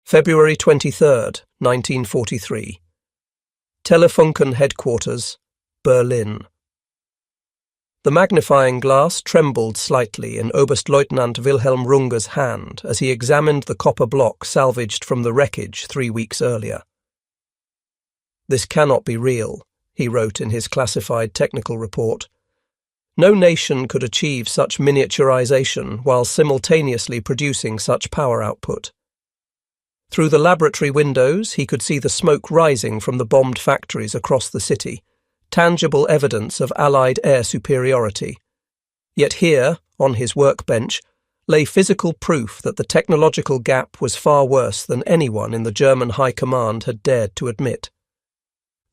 February 23, 1943. Telefunken Headquarters, Berlin. The magnifying glass trembled slightly in Oberstleutnant Wilhelm Runge's hand as he examined the copper block salvaged from the wreckage 3 weeks earlier. "This cannot be real," he wrote in his classified technical report. "No nation could achieve such miniaturization while simultaneously producing such power output." Through the laboratory windows, he could see the smoke rising from the bombed factories across the city, tangible evidence of Allied air superiority. Yet here, on his workbench, lay physical proof that the technological gap was far worse than anyone in the German High Command had dared to admit.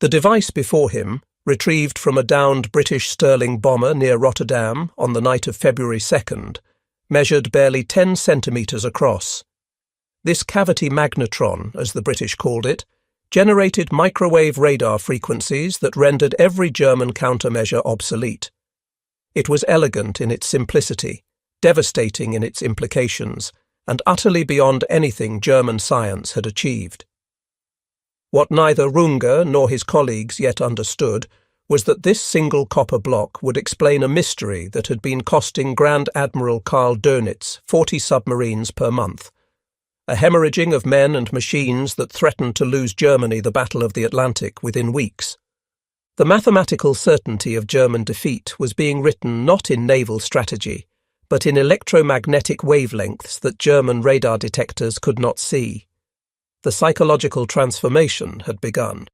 The device before him, retrieved from a downed British Sterling bomber near Rotterdam on the night of February 2nd, measured barely 10 centimetres across. This cavity magnetron, as the British called it, generated microwave radar frequencies that rendered every German countermeasure obsolete. It was elegant in its simplicity, devastating in its implications, and utterly beyond anything German science had achieved. What neither Runge nor his colleagues yet understood was that this single copper block would explain a mystery that had been costing Grand Admiral Karl Dönitz 40 submarines per month, a hemorrhaging of men and machines that threatened to lose Germany the Battle of the Atlantic within weeks. The mathematical certainty of German defeat was being written not in naval strategy, but in electromagnetic wavelengths that German radar detectors could not see. The psychological transformation had begun.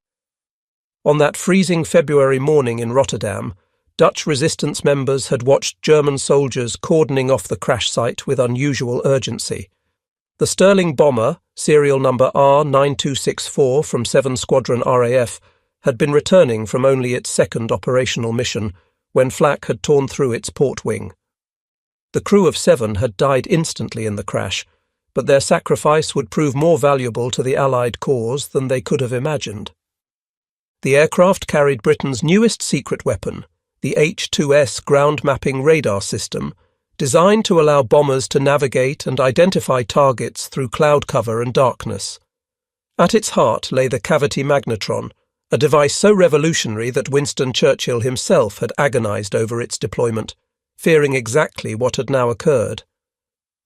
On that freezing February morning in Rotterdam, Dutch resistance members had watched German soldiers cordoning off the crash site with unusual urgency. The Sterling bomber, serial number R9264 from 7 Squadron RAF, had been returning from only its second operational mission when flak had torn through its port wing. The crew of 7 had died instantly in the crash, but their sacrifice would prove more valuable to the Allied cause than they could have imagined. The aircraft carried Britain's newest secret weapon, the H-2S ground-mapping radar system, designed to allow bombers to navigate and identify targets through cloud cover and darkness. At its heart lay the cavity magnetron, a device so revolutionary that Winston Churchill himself had agonized over its deployment, fearing exactly what had now occurred.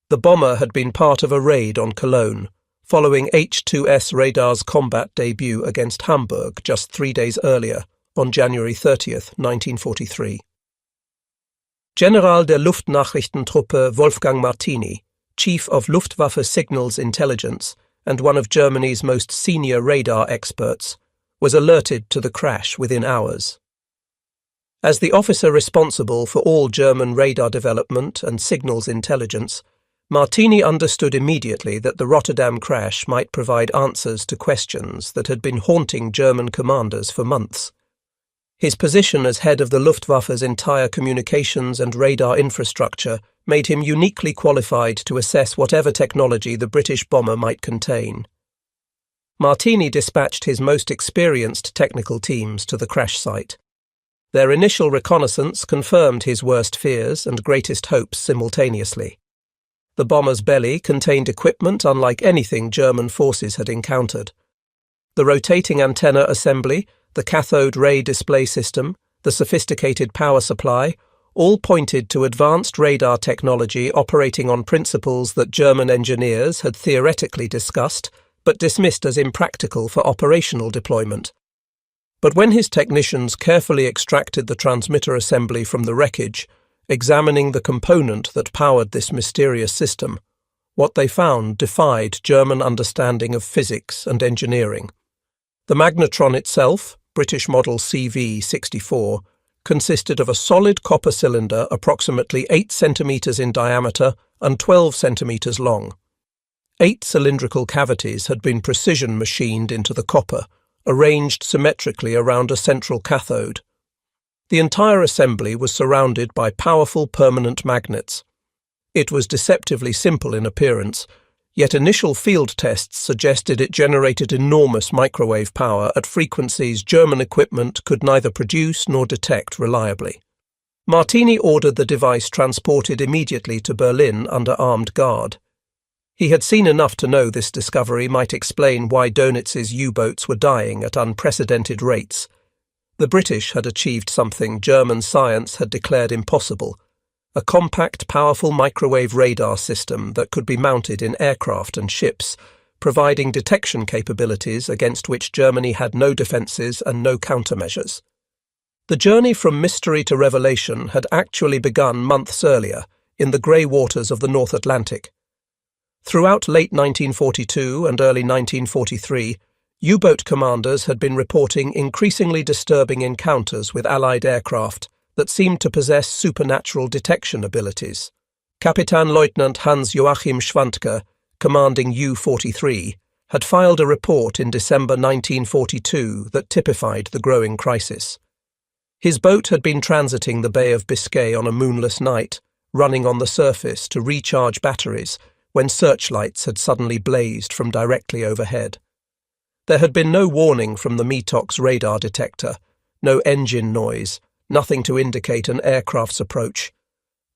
The bomber had been part of a raid on Cologne, following H-2S radar's combat debut against Hamburg just 3 days earlier, on January 30th, 1943. General der Luftnachrichtentruppe Wolfgang Martini, Chief of Luftwaffe Signals Intelligence and one of Germany's most senior radar experts, was alerted to the crash within hours. As the officer responsible for all German radar development and signals intelligence, Martini understood immediately that the Rotterdam crash might provide answers to questions that had been haunting German commanders for months. His position as head of the Luftwaffe's entire communications and radar infrastructure made him uniquely qualified to assess whatever technology the British bomber might contain. Martini dispatched his most experienced technical teams to the crash site. Their initial reconnaissance confirmed his worst fears and greatest hopes simultaneously. The bomber's belly contained equipment unlike anything German forces had encountered. The rotating antenna assembly, the cathode ray display system, the sophisticated power supply, all pointed to advanced radar technology operating on principles that German engineers had theoretically discussed but dismissed as impractical for operational deployment. But when his technicians carefully extracted the transmitter assembly from the wreckage, examining the component that powered this mysterious system, what they found defied German understanding of physics and engineering. The magnetron itself, British model CV-64, consisted of a solid copper cylinder approximately 8 centimetres in diameter and 12 centimetres long. 8 cylindrical cavities had been precision machined into the copper, arranged symmetrically around a central cathode. The entire assembly was surrounded by powerful permanent magnets. It was deceptively simple in appearance, yet initial field tests suggested it generated enormous microwave power at frequencies German equipment could neither produce nor detect reliably. Martini ordered the device transported immediately to Berlin under armed guard. He had seen enough to know this discovery might explain why Dönitz's U-boats were dying at unprecedented rates. The British had achieved something German science had declared impossible: a compact, powerful microwave radar system that could be mounted in aircraft and ships, providing detection capabilities against which Germany had no defences and no countermeasures. The journey from mystery to revelation had actually begun months earlier, in the grey waters of the North Atlantic. Throughout late 1942 and early 1943, U-boat commanders had been reporting increasingly disturbing encounters with Allied aircraft that seemed to possess supernatural detection abilities. Kapitänleutnant Hans-Joachim Schwantke, commanding U-43, had filed a report in December 1942 that typified the growing crisis. His boat had been transiting the Bay of Biscay on a moonless night, running on the surface to recharge batteries, when searchlights had suddenly blazed from directly overhead. There had been no warning from the METOX radar detector, no engine noise, nothing to indicate an aircraft's approach.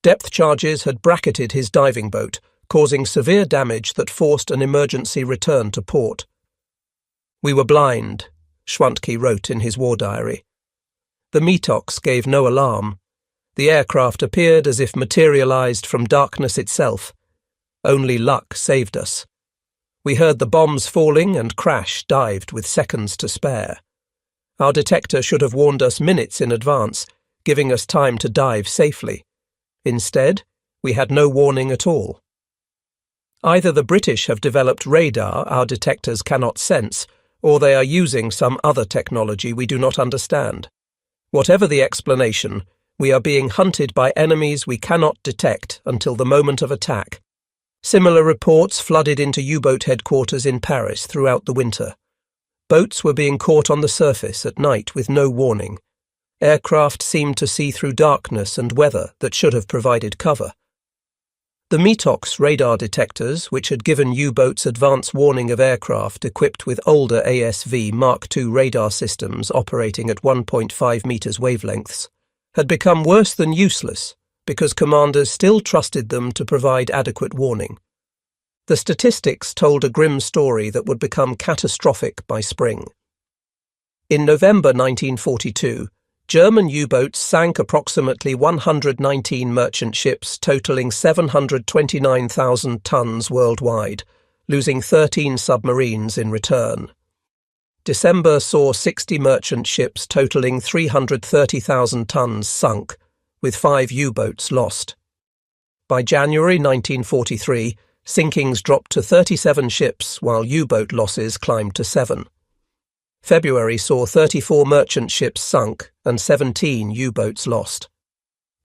Depth charges had bracketed his diving boat, causing severe damage that forced an emergency return to port. "We were blind," Schwantke wrote in his war diary. The METOX gave no alarm. The aircraft appeared as if materialized from darkness itself. Only luck saved us. We heard the bombs falling and crash dived with seconds to spare. Our detector should have warned us minutes in advance, giving us time to dive safely. Instead, we had no warning at all. Either the British have developed radar our detectors cannot sense, or they are using some other technology we do not understand. Whatever the explanation, we are being hunted by enemies we cannot detect until the moment of attack. Similar reports flooded into U-boat headquarters in Paris throughout the winter. Boats were being caught on the surface at night with no warning. Aircraft seemed to see through darkness and weather that should have provided cover. The METOX radar detectors, which had given U-boats advance warning of aircraft equipped with older ASV Mark II radar systems operating at 1.5 meters wavelengths, had become worse than useless because commanders still trusted them to provide adequate warning. The statistics told a grim story that would become catastrophic by spring. In November 1942, German U-boats sank approximately 119 merchant ships totaling 729,000 tons worldwide, losing 13 submarines in return. December saw 60 merchant ships totaling 330,000 tons sunk, with 5 U-boats lost. By January 1943, sinkings dropped to 37 ships while U-boat losses climbed to 7. February saw 34 merchant ships sunk and 17 U-boats lost.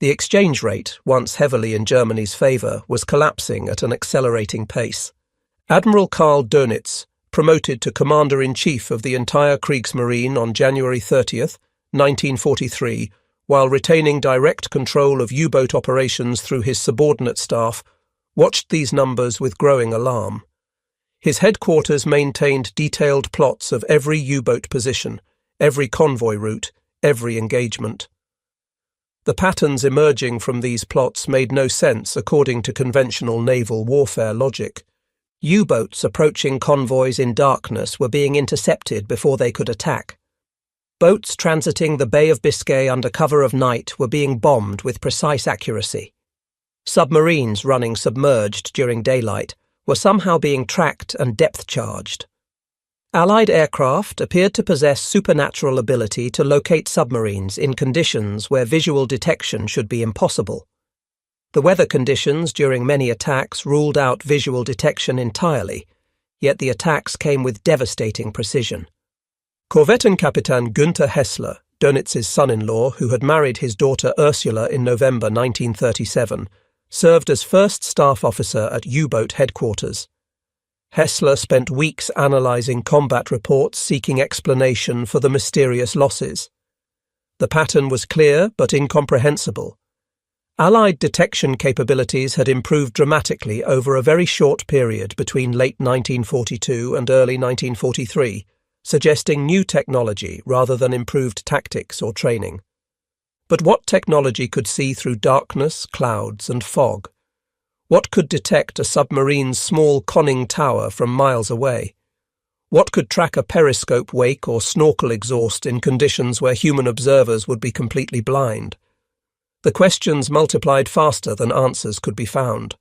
The exchange rate, once heavily in Germany's favour, was collapsing at an accelerating pace. Admiral Karl Dönitz, promoted to Commander-in-Chief of the entire Kriegsmarine on January 30th, 1943, while retaining direct control of U-boat operations through his subordinate staff, watched these numbers with growing alarm. His headquarters maintained detailed plots of every U-boat position, every convoy route, every engagement. The patterns emerging from these plots made no sense according to conventional naval warfare logic. U-boats approaching convoys in darkness were being intercepted before they could attack. Boats transiting the Bay of Biscay under cover of night were being bombed with precise accuracy. Submarines running submerged during daylight were somehow being tracked and depth-charged. Allied aircraft appeared to possess supernatural ability to locate submarines in conditions where visual detection should be impossible. The weather conditions during many attacks ruled out visual detection entirely, yet the attacks came with devastating precision. Korvettenkapitän Günther Hessler, Dönitz's son-in-law, who had married his daughter Ursula in November 1937, served as first staff officer at U-boat headquarters. Hessler spent weeks analysing combat reports seeking explanation for the mysterious losses. The pattern was clear but incomprehensible. Allied detection capabilities had improved dramatically over a very short period between late 1942 and early 1943, suggesting new technology rather than improved tactics or training. But what technology could see through darkness, clouds, and fog? What could detect a submarine's small conning tower from miles away? What could track a periscope wake or snorkel exhaust in conditions where human observers would be completely blind? The questions multiplied faster than answers could be found.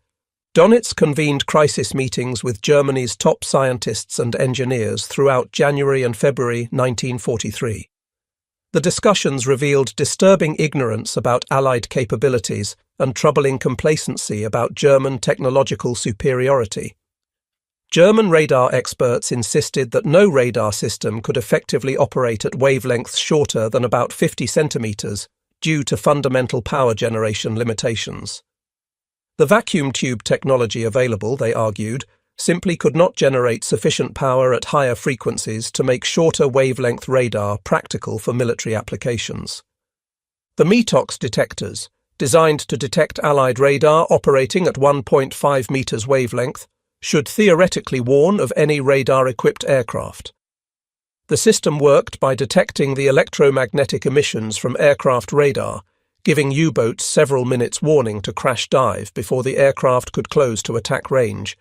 Dönitz convened crisis meetings with Germany's top scientists and engineers throughout January and February 1943. The discussions revealed disturbing ignorance about Allied capabilities and troubling complacency about German technological superiority. German radar experts insisted that no radar system could effectively operate at wavelengths shorter than about 50 centimeters due to fundamental power generation limitations. The vacuum tube technology available, they argued, simply could not generate sufficient power at higher frequencies to make shorter wavelength radar practical for military applications. The METOX detectors, designed to detect Allied radar operating at 1.5 meters wavelength, should theoretically warn of any radar-equipped aircraft. The system worked by detecting the electromagnetic emissions from aircraft radar, giving U-boats several minutes warning to crash dive before the aircraft could close to attack range.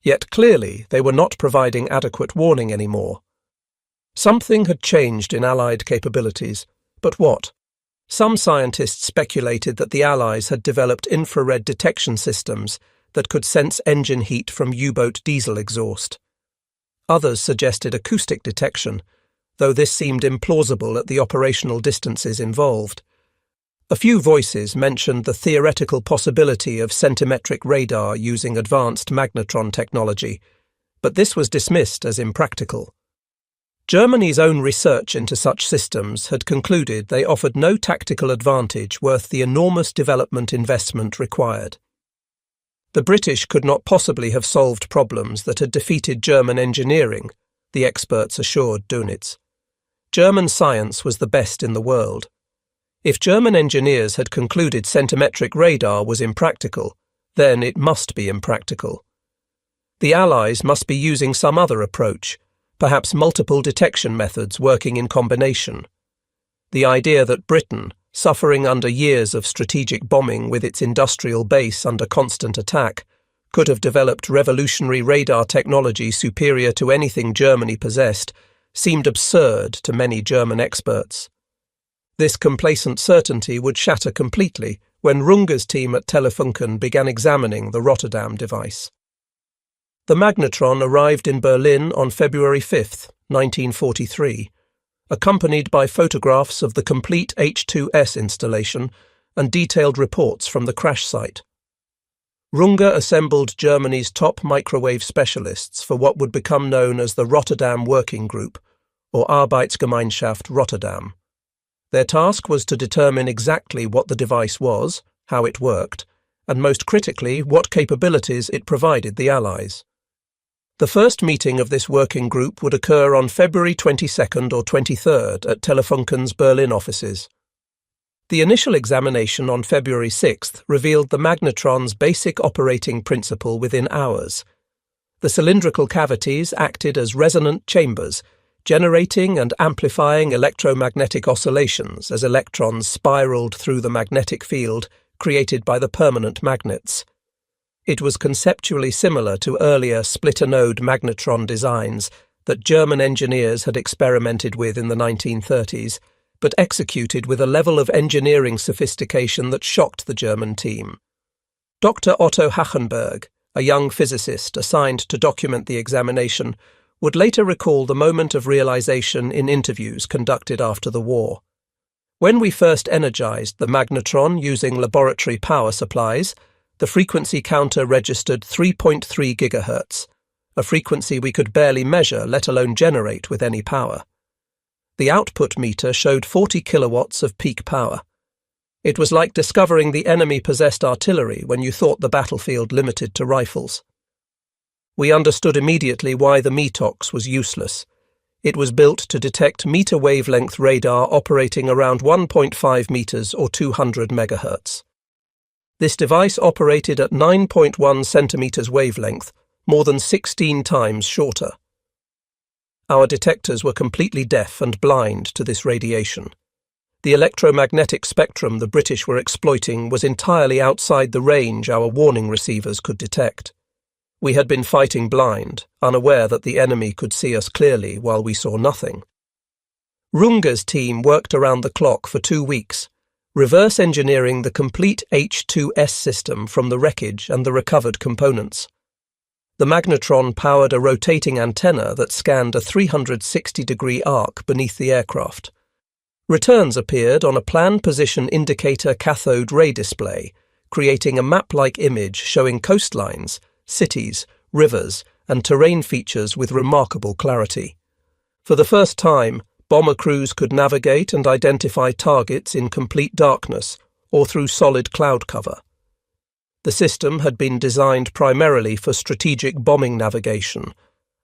Yet clearly they were not providing adequate warning anymore. Something had changed in Allied capabilities, but what? Some scientists speculated that the Allies had developed infrared detection systems that could sense engine heat from U-boat diesel exhaust. Others suggested acoustic detection, though this seemed implausible at the operational distances involved. A few voices mentioned the theoretical possibility of centimetric radar using advanced magnetron technology, but this was dismissed as impractical. Germany's own research into such systems had concluded they offered no tactical advantage worth the enormous development investment required. The British could not possibly have solved problems that had defeated German engineering, the experts assured Dönitz. German science was the best in the world. If German engineers had concluded centimetric radar was impractical, then it must be impractical. The Allies must be using some other approach, perhaps multiple detection methods working in combination. The idea that Britain, suffering under years of strategic bombing with its industrial base under constant attack, could have developed revolutionary radar technology superior to anything Germany possessed, seemed absurd to many German experts. This complacent certainty would shatter completely when Runge's team at Telefunken began examining the Rotterdam device. The magnetron arrived in Berlin on February 5, 1943, accompanied by photographs of the complete H2S installation and detailed reports from the crash site. Runge assembled Germany's top microwave specialists for what would become known as the Rotterdam Working Group, or Arbeitsgemeinschaft Rotterdam. Their task was to determine exactly what the device was, how it worked, and most critically, what capabilities it provided the Allies. The first meeting of this working group would occur on February 22nd or 23rd at Telefunken's Berlin offices. The initial examination on February 6th revealed the magnetron's basic operating principle within hours. The cylindrical cavities acted as resonant chambers, generating and amplifying electromagnetic oscillations as electrons spiraled through the magnetic field created by the permanent magnets. It was conceptually similar to earlier splitter-node magnetron designs that German engineers had experimented with in the 1930s, but executed with a level of engineering sophistication that shocked the German team. Dr. Otto Hachenberg, a young physicist assigned to document the examination, would later recall the moment of realization in interviews conducted after the war. When we first energized the magnetron using laboratory power supplies, the frequency counter registered 3.3 GHz, a frequency we could barely measure, let alone generate with any power. The output meter showed 40 kilowatts of peak power. It was like discovering the enemy-possessed artillery when you thought the battlefield limited to rifles. We understood immediately why the METOX was useless. It was built to detect meter-wavelength radar operating around 1.5 meters or 200 megahertz. This device operated at 9.1 centimeters wavelength, more than 16 times shorter. Our detectors were completely deaf and blind to this radiation. The electromagnetic spectrum the British were exploiting was entirely outside the range our warning receivers could detect. We had been fighting blind, unaware that the enemy could see us clearly while we saw nothing. Runge's team worked around the clock for 2 weeks, reverse engineering the complete H2S system from the wreckage and the recovered components. The magnetron powered a rotating antenna that scanned a 360-degree arc beneath the aircraft. Returns appeared on a plan position indicator cathode ray display, creating a map-like image showing coastlines, cities, rivers, and terrain features with remarkable clarity. For the first time, bomber crews could navigate and identify targets in complete darkness or through solid cloud cover. The system had been designed primarily for strategic bombing navigation,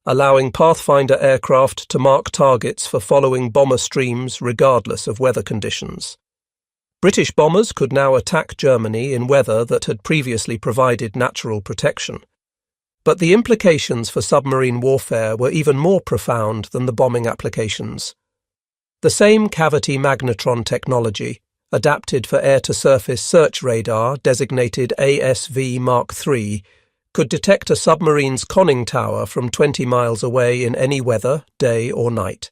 allowing Pathfinder aircraft to mark targets for following bomber streams regardless of weather conditions. British bombers could now attack Germany in weather that had previously provided natural protection. But the implications for submarine warfare were even more profound than the bombing applications. The same cavity magnetron technology, adapted for air-to-surface search radar designated ASV Mark III, could detect a submarine's conning tower from 20 miles away in any weather, day or night.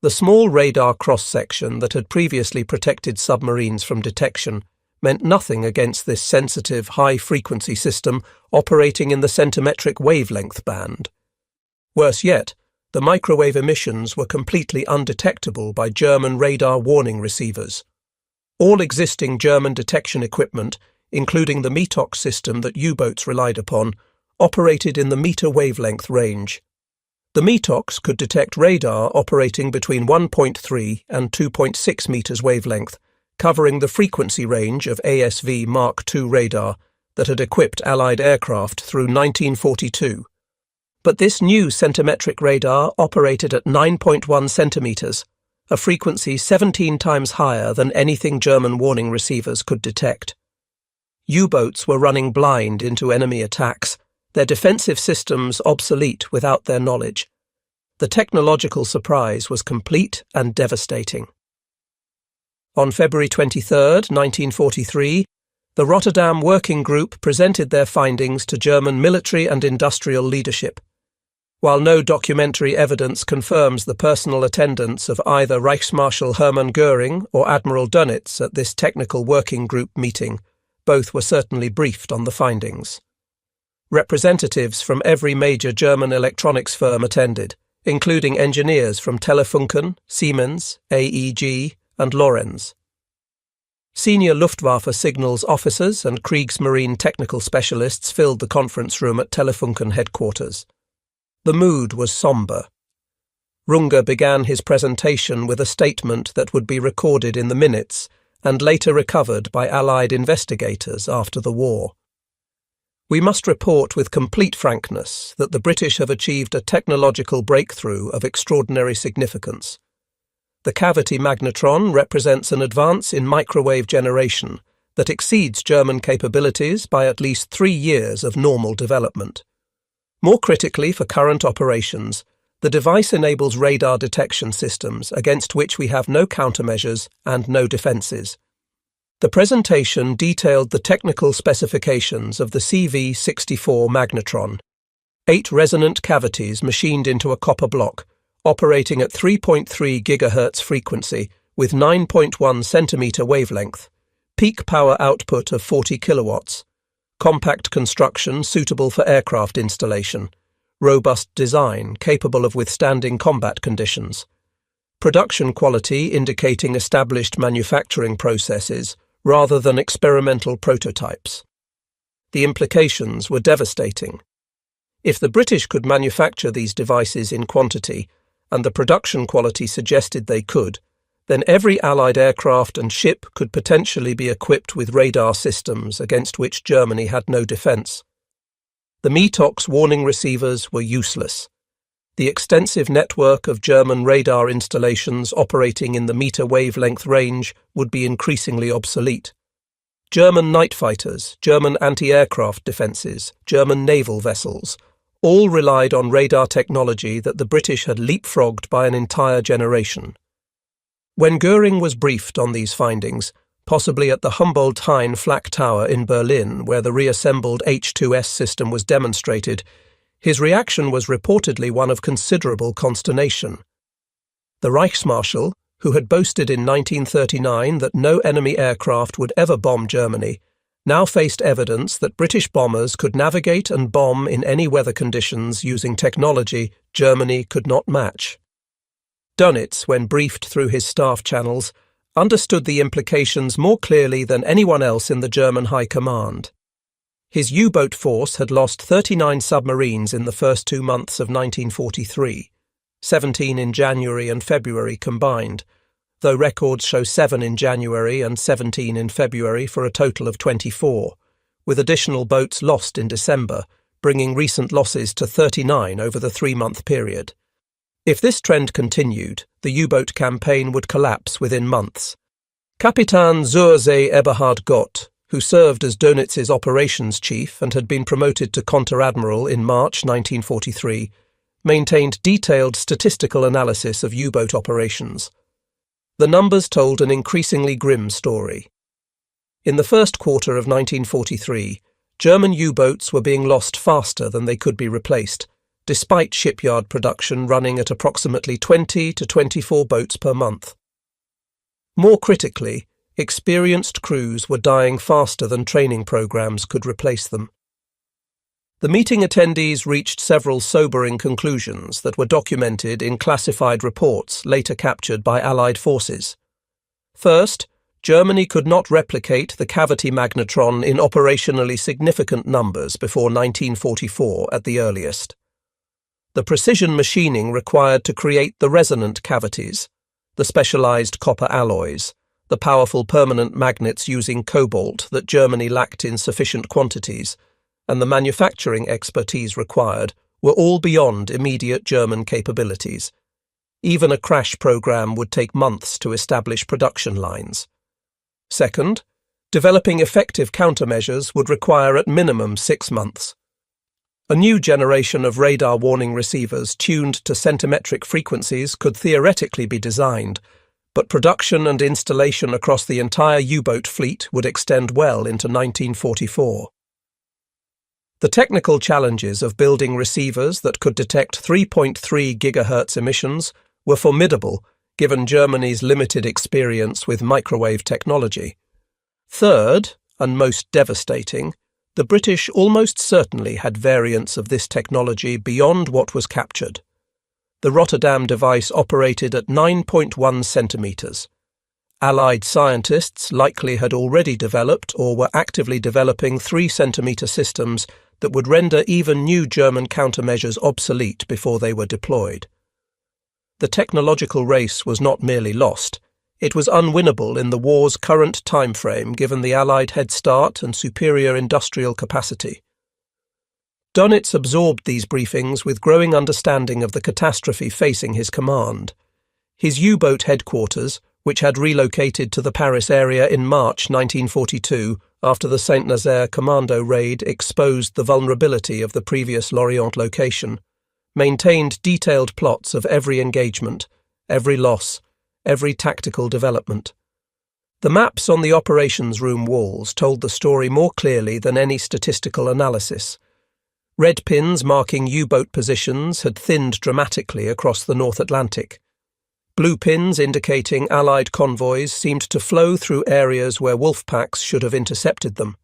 The small radar cross-section that had previously protected submarines from detection meant nothing against this sensitive, high-frequency system operating in the centimetric wavelength band. Worse yet, the microwave emissions were completely undetectable by German radar warning receivers. All existing German detection equipment, including the METOX system that U-boats relied upon, operated in the meter wavelength range. The METOX could detect radar operating between 1.3 and 2.6 meters wavelength, covering the frequency range of ASV Mark II radar that had equipped Allied aircraft through 1942. But this new centimetric radar operated at 9.1 centimeters, a frequency 17 times higher than anything German warning receivers could detect. U-boats were running blind into enemy attacks, their defensive systems obsolete without their knowledge. The technological surprise was complete and devastating. On February 23, 1943, the Rotterdam Working Group presented their findings to German military and industrial leadership. While no documentary evidence confirms the personal attendance of either Reichsmarschall Hermann Göring or Admiral Dönitz at this technical working group meeting, both were certainly briefed on the findings. Representatives from every major German electronics firm attended, including engineers from Telefunken, Siemens, AEG, and Lorenz. Senior Luftwaffe signals officers and Kriegsmarine technical specialists filled the conference room at Telefunken headquarters. The mood was sombre. Runge began his presentation with a statement that would be recorded in the minutes and later recovered by Allied investigators after the war. We must report with complete frankness that the British have achieved a technological breakthrough of extraordinary significance. The cavity magnetron represents an advance in microwave generation that exceeds German capabilities by at least 3 years of normal development. More critically for current operations, the device enables radar detection systems against which we have no countermeasures and no defences. The presentation detailed the technical specifications of the CV-64 magnetron, 8 resonant cavities machined into a copper block, operating at 3.3 GHz frequency with 9.1 centimeter wavelength, peak power output of 40 kilowatts, compact construction suitable for aircraft installation, robust design capable of withstanding combat conditions, production quality indicating established manufacturing processes rather than experimental prototypes. The implications were devastating. If the British could manufacture these devices in quantity, and the production quality suggested they could, then every Allied aircraft and ship could potentially be equipped with radar systems against which Germany had no defence. The METOX warning receivers were useless. The extensive network of German radar installations operating in the meter wavelength range would be increasingly obsolete. German night fighters, German anti-aircraft defences, German naval vessels, all relied on radar technology that the British had leapfrogged by an entire generation. When Göring was briefed on these findings, possibly at the Humboldt-Hain flak tower in Berlin, where the reassembled H-2S system was demonstrated, his reaction was reportedly one of considerable consternation. The Reichsmarschall, who had boasted in 1939 that no enemy aircraft would ever bomb Germany, now faced evidence that British bombers could navigate and bomb in any weather conditions using technology Germany could not match. Dönitz, when briefed through his staff channels, understood the implications more clearly than anyone else in the German High Command. His U-boat force had lost 39 submarines in the first 2 months of 1943, 17 in January and February combined, though records show 7 in January and 17 in February for a total of 24, with additional boats lost in December, bringing recent losses to 39 over the 3-month period. If this trend continued, the U-boat campaign would collapse within months. Kapitän Zursee Eberhard Gott, who served as Dönitz's operations chief and had been promoted to Konteradmiral in March 1943, maintained detailed statistical analysis of U-boat operations. The numbers told an increasingly grim story. In the first quarter of 1943, German U-boats were being lost faster than they could be replaced, despite shipyard production running at approximately 20 to 24 boats per month. More critically, experienced crews were dying faster than training programs could replace them. The meeting attendees reached several sobering conclusions that were documented in classified reports later captured by Allied forces. First, Germany could not replicate the cavity magnetron in operationally significant numbers before 1944 at the earliest. The precision machining required to create the resonant cavities, the specialized copper alloys, the powerful permanent magnets using cobalt that Germany lacked in sufficient quantities, and the manufacturing expertise required were all beyond immediate German capabilities. Even a crash program would take months to establish production lines. Second, developing effective countermeasures would require at minimum 6 months. A new generation of radar warning receivers tuned to centimetric frequencies could theoretically be designed, but production and installation across the entire U-boat fleet would extend well into 1944. The technical challenges of building receivers that could detect 3.3 GHz emissions were formidable, given Germany's limited experience with microwave technology. Third, and most devastating, the British almost certainly had variants of this technology beyond what was captured. The Rotterdam device operated at 9.1 centimeters. Allied scientists likely had already developed or were actively developing 3-centimeter systems that would render even new German countermeasures obsolete before they were deployed. The technological race was not merely lost, it was unwinnable in the war's current timeframe given the Allied head start and superior industrial capacity. Dönitz absorbed these briefings with growing understanding of the catastrophe facing his command. His U-boat headquarters, which had relocated to the Paris area in March 1942 after the Saint-Nazaire commando raid exposed the vulnerability of the previous Lorient location, maintained detailed plots of every engagement, every loss, every tactical development. The maps on the operations room walls told the story more clearly than any statistical analysis. Red pins marking U-boat positions had thinned dramatically across the North Atlantic. Blue pins indicating Allied convoys seemed to flow through areas where wolf packs should have intercepted them.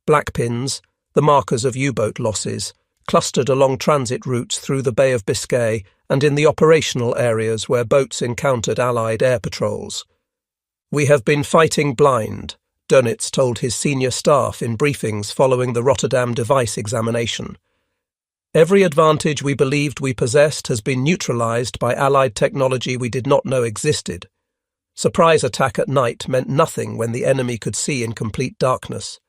Black pins, the markers of U-boat losses, clustered along transit routes through the Bay of Biscay and in the operational areas where boats encountered Allied air patrols. "We have been fighting blind," Dönitz told his senior staff in briefings following the Rotterdam device examination. "Every advantage we believed we possessed has been neutralized by Allied technology we did not know existed. Surprise attack at night meant nothing when the enemy could see in complete darkness.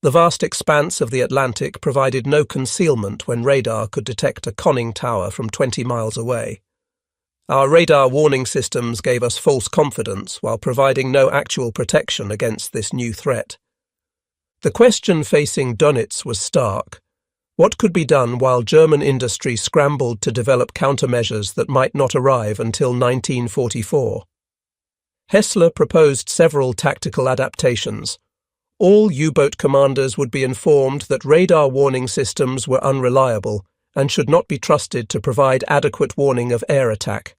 The vast expanse of the Atlantic provided no concealment when radar could detect a conning tower from 20 miles away. Our radar warning systems gave us false confidence while providing no actual protection against this new threat." The question facing Dönitz was stark. What could be done while German industry scrambled to develop countermeasures that might not arrive until 1944? Hessler proposed several tactical adaptations. All U-boat commanders would be informed that radar warning systems were unreliable and should not be trusted to provide adequate warning of air attack.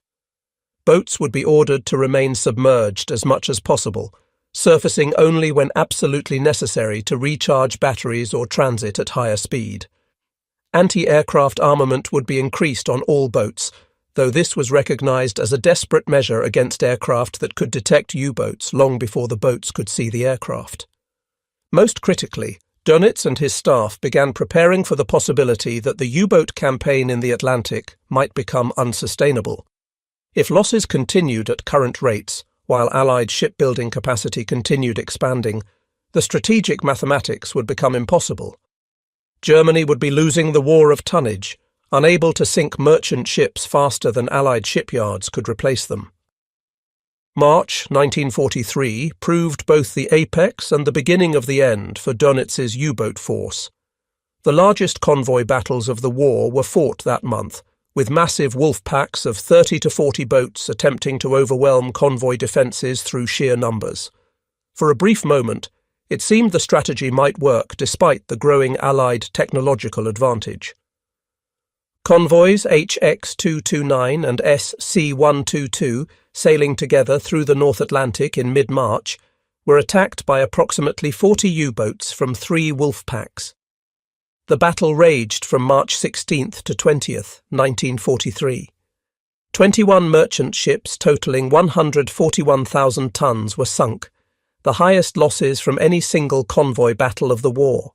Boats would be ordered to remain submerged as much as possible, surfacing only when absolutely necessary to recharge batteries or transit at higher speed. Anti-aircraft armament would be increased on all boats, though this was recognized as a desperate measure against aircraft that could detect U-boats long before the boats could see the aircraft. Most critically, Dönitz and his staff began preparing for the possibility that the U-boat campaign in the Atlantic might become unsustainable. If losses continued at current rates, while Allied shipbuilding capacity continued expanding, the strategic mathematics would become impossible. Germany would be losing the war of tonnage, unable to sink merchant ships faster than Allied shipyards could replace them. March 1943 proved both the apex and the beginning of the end for Dönitz's U-boat force. The largest convoy battles of the war were fought that month, with massive wolf packs of 30 to 40 boats attempting to overwhelm convoy defences through sheer numbers. For a brief moment, it seemed the strategy might work despite the growing Allied technological advantage. Convoys HX-229 and SC-122, sailing together through the North Atlantic in mid-March, were attacked by approximately 40 U-boats from 3 wolf packs. The battle raged from March 16th to 20th, 1943. 21 merchant ships totaling 141,000 tons were sunk, the highest losses from any single convoy battle of the war.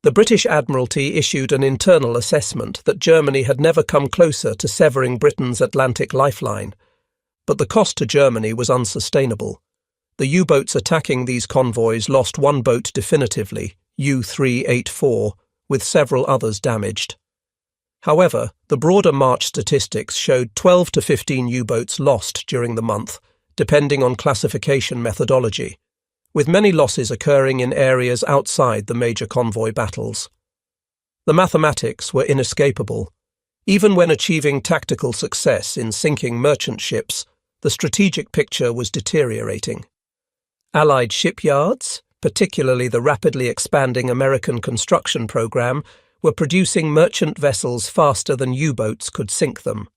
The British Admiralty issued an internal assessment that Germany had never come closer to severing Britain's Atlantic lifeline, but the cost to Germany was unsustainable. The U-boats attacking these convoys lost one boat definitively, U-384, with several others damaged. However, the broader March statistics showed 12 to 15 U-boats lost during the month, depending on classification methodology, with many losses occurring in areas outside the major convoy battles. The mathematics were inescapable. Even when achieving tactical success in sinking merchant ships, the strategic picture was deteriorating. Allied shipyards, particularly the rapidly expanding American construction program, were producing merchant vessels faster than U-boats could sink them.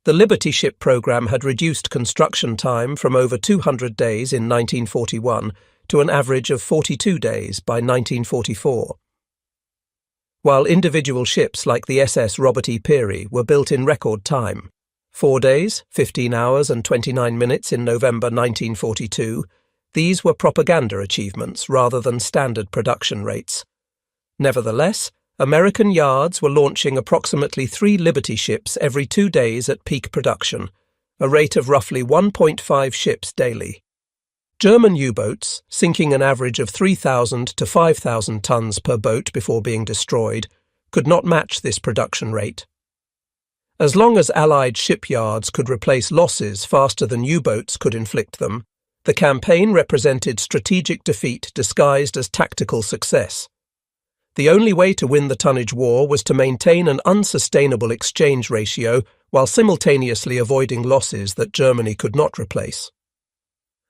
The Liberty ship program had reduced construction time from over 200 days in 1941 to an average of 42 days by 1944. While individual ships like the SS Robert E. Peary were built in record time, 4 days, 15 hours and 29 minutes in November 1942, these were propaganda achievements rather than standard production rates. Nevertheless, American yards were launching approximately 3 Liberty ships every 2 days at peak production, a rate of roughly 1.5 ships daily. German U-boats, sinking an average of 3,000 to 5,000 tons per boat before being destroyed, could not match this production rate. As long as Allied shipyards could replace losses faster than U-boats could inflict them, the campaign represented strategic defeat disguised as tactical success. The only way to win the tonnage war was to maintain an unsustainable exchange ratio while simultaneously avoiding losses that Germany could not replace.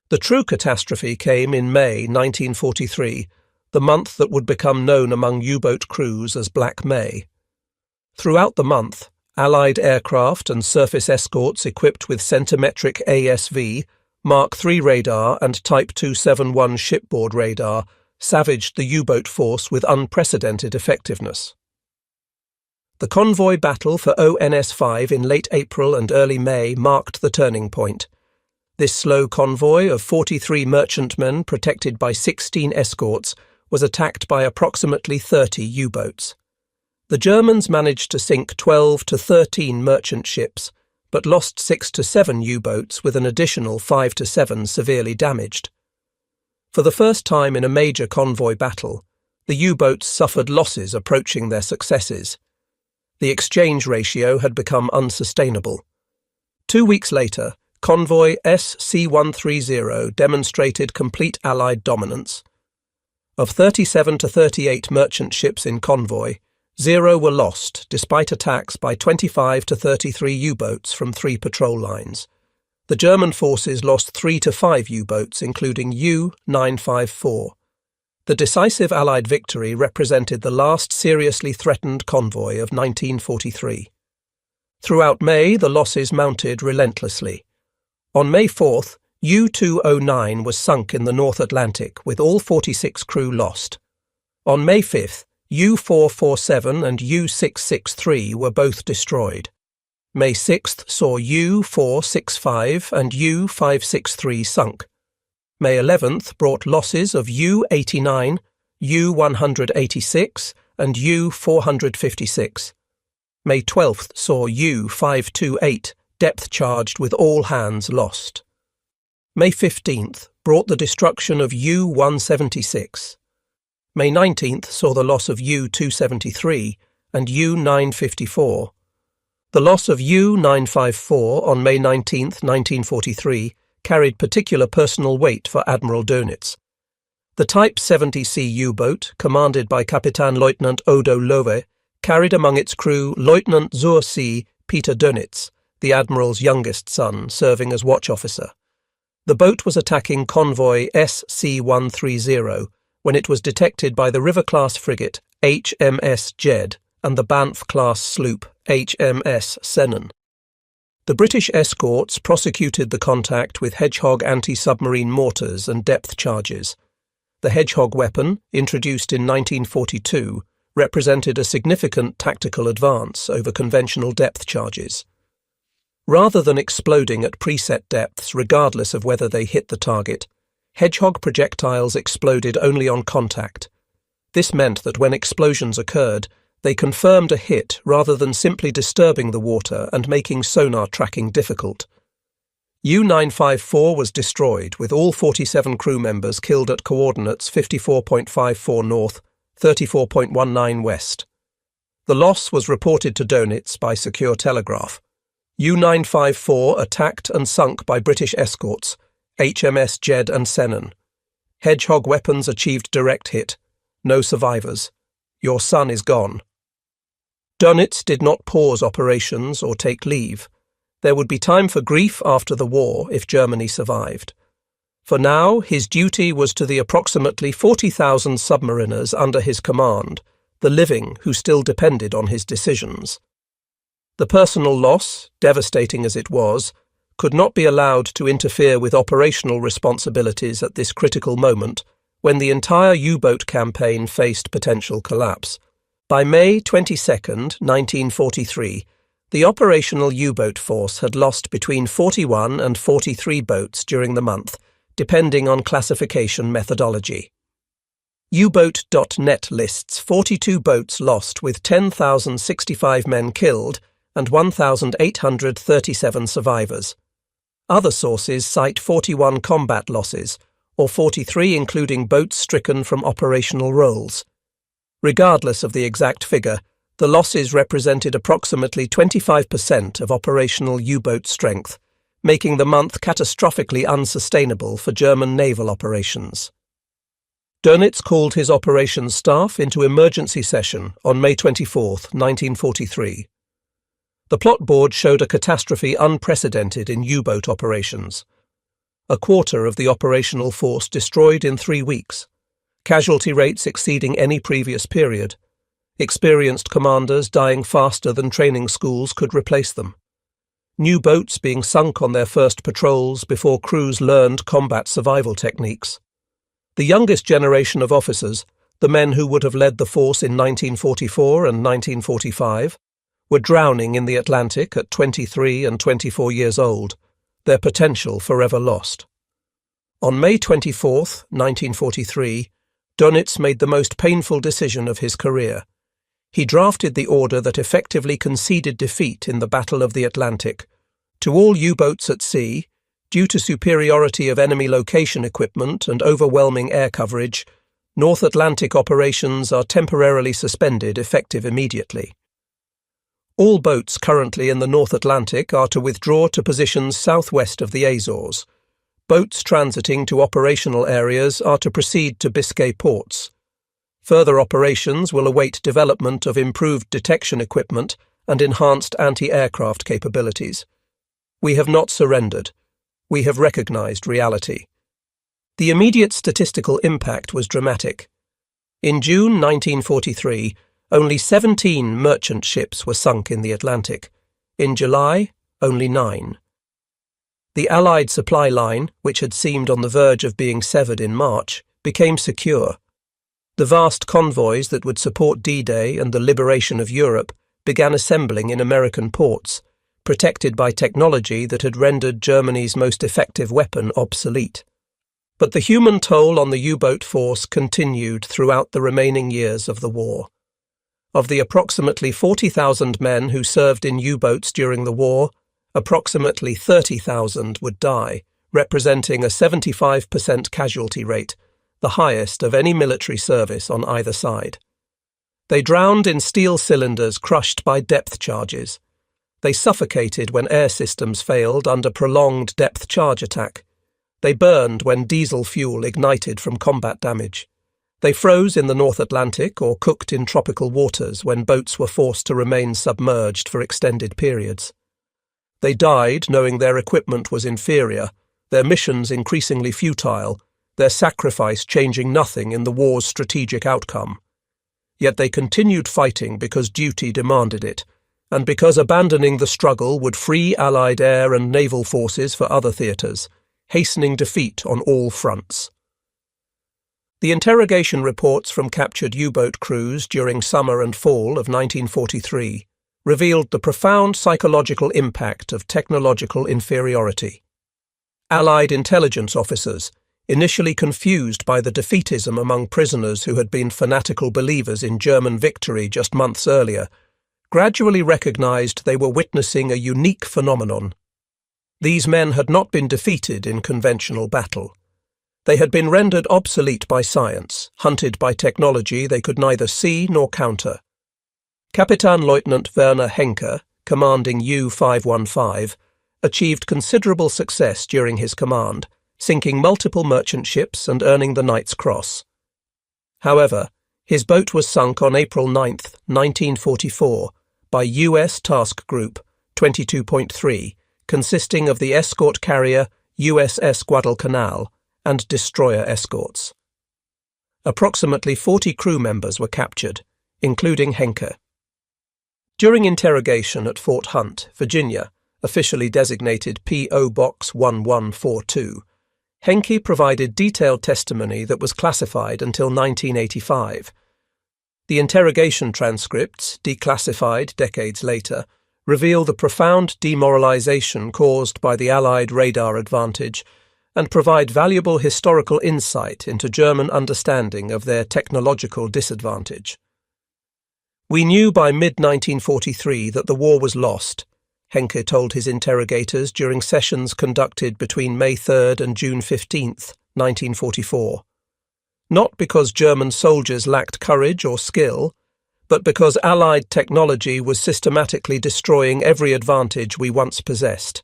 The true catastrophe came in May 1943, the month that would become known among U-boat crews as Black May. Throughout the month, Allied aircraft and surface escorts equipped with centimetric ASV, Mark III radar and Type 271 shipboard radar savaged the U-boat force with unprecedented effectiveness. The convoy battle for ONS-5 in late April and early May marked the turning point. This slow convoy of 43 merchantmen protected by 16 escorts was attacked by approximately 30 U-boats. The Germans managed to sink 12 to 13 merchant ships, but lost 6 to 7 U-boats with an additional 5 to 7 severely damaged. For the first time in a major convoy battle, the U-boats suffered losses approaching their successes. The exchange ratio had become unsustainable. 2 weeks later, convoy SC-130 demonstrated complete Allied dominance. Of 37 to 38 merchant ships in convoy, 0 were lost despite attacks by 25 to 33 U-boats from 3 patrol lines. The German forces lost 3 to 5 U-boats, including U-954. The decisive Allied victory represented the last seriously threatened convoy of 1943. Throughout May, the losses mounted relentlessly. On May 4th, U-209 was sunk in the North Atlantic, with all 46 crew lost. On May 5th, U-447 and U-663 were both destroyed. May 6th saw U-465 and U-563 sunk. May 11th brought losses of U-89, U-186 and U-456. May 12th saw U-528 depth-charged with all hands lost. May 15th brought the destruction of U-176. May 19th saw the loss of U-273 and U-954. The loss of U-954 on May 19, 1943, carried particular personal weight for Admiral Dönitz. The Type 70C U-boat, commanded by Kapitänleutnant Odo Löwe, carried among its crew Lieutenant zur See Peter Dönitz, the Admiral's youngest son, serving as watch officer. The boat was attacking convoy SC-130 when it was detected by the River-class frigate HMS Jed and the Banff-class sloop HMS Sennen. The British escorts prosecuted the contact with Hedgehog anti-submarine mortars and depth charges. The Hedgehog weapon, introduced in 1942, represented a significant tactical advance over conventional depth charges. Rather than exploding at preset depths regardless of whether they hit the target, Hedgehog projectiles exploded only on contact. This meant that when explosions occurred, they confirmed a hit rather than simply disturbing the water and making sonar tracking difficult. U-954 was destroyed, with all 47 crew members killed at coordinates 54.54 north, 34.19 west. The loss was reported to Dönitz by secure telegraph. U-954 attacked and sunk by British escorts, HMS Jed and Sennen. Hedgehog weapons achieved direct hit. No survivors. Your son is gone. Dönitz did not pause operations or take leave. There would be time for grief after the war if Germany survived. For now, his duty was to the approximately 40,000 submariners under his command, the living who still depended on his decisions. The personal loss, devastating as it was, could not be allowed to interfere with operational responsibilities at this critical moment when the entire U-boat campaign faced potential collapse. By May 22, 1943, the operational U-boat force had lost between 41 and 43 boats during the month, depending on classification methodology. U-boat.net lists 42 boats lost with 10,065 men killed and 1,837 survivors. Other sources cite 41 combat losses, or 43 including boats stricken from operational roles. Regardless of the exact figure, the losses represented approximately 25% of operational U-boat strength, making the month catastrophically unsustainable for German naval operations. Dönitz called his operations staff into emergency session on May 24, 1943. The plot board showed a catastrophe unprecedented in U-boat operations. A quarter of the operational force destroyed in 3 weeks. Casualty rates exceeding any previous period. Experienced commanders dying faster than training schools could replace them. New boats being sunk on their first patrols before crews learned combat survival techniques. The youngest generation of officers, the men who would have led the force in 1944 and 1945, were drowning in the Atlantic at 23 and 24 years old, their potential forever lost. On May 24, 1943, Dönitz made the most painful decision of his career. He drafted the order that effectively conceded defeat in the Battle of the Atlantic. To all U-boats at sea, due to superiority of enemy location equipment and overwhelming air coverage, North Atlantic operations are temporarily suspended effective immediately. All boats currently in the North Atlantic are to withdraw to positions southwest of the Azores. Boats transiting to operational areas are to proceed to Biscay ports. Further operations will await development of improved detection equipment and enhanced anti-aircraft capabilities. We have not surrendered. We have recognized reality. The immediate statistical impact was dramatic. In June 1943, only 17 merchant ships were sunk in the Atlantic. In July, only 9. The Allied supply line, which had seemed on the verge of being severed in March, became secure. The vast convoys that would support D-Day and the liberation of Europe began assembling in American ports, protected by technology that had rendered Germany's most effective weapon obsolete. But the human toll on the U-boat force continued throughout the remaining years of the war. Of the approximately 40,000 men who served in U-boats during the war, approximately 30,000 would die, representing a 75% casualty rate, the highest of any military service on either side. They drowned in steel cylinders crushed by depth charges. They suffocated when air systems failed under prolonged depth charge attack. They burned when diesel fuel ignited from combat damage. They froze in the North Atlantic or cooked in tropical waters when boats were forced to remain submerged for extended periods. They died knowing their equipment was inferior, their missions increasingly futile, their sacrifice changing nothing in the war's strategic outcome. Yet they continued fighting because duty demanded it, and because abandoning the struggle would free Allied air and naval forces for other theatres, hastening defeat on all fronts. The interrogation reports from captured U-boat crews during summer and fall of 1943 revealed the profound psychological impact of technological inferiority. Allied intelligence officers, initially confused by the defeatism among prisoners who had been fanatical believers in German victory just months earlier, gradually recognized they were witnessing a unique phenomenon. These men had not been defeated in conventional battle. They had been rendered obsolete by science, hunted by technology they could neither see nor counter. Kapitänleutnant Werner Henke, commanding U-515, achieved considerable success during his command, sinking multiple merchant ships and earning the Knight's Cross. However, his boat was sunk on April 9, 1944, by U.S. Task Group 22.3, consisting of the escort carrier USS Guadalcanal and destroyer escorts. Approximately 40 crew members were captured, including Henke. During interrogation at Fort Hunt, Virginia, officially designated P.O. Box 1142, Henke provided detailed testimony that was classified until 1985. The interrogation transcripts, declassified decades later, reveal the profound demoralization caused by the Allied radar advantage and provide valuable historical insight into German understanding of their technological disadvantage. "We knew by mid-1943 that the war was lost," Henke told his interrogators during sessions conducted between May 3 and June 15, 1944. Not because German soldiers lacked courage or skill, but because Allied technology was systematically destroying every advantage we once possessed.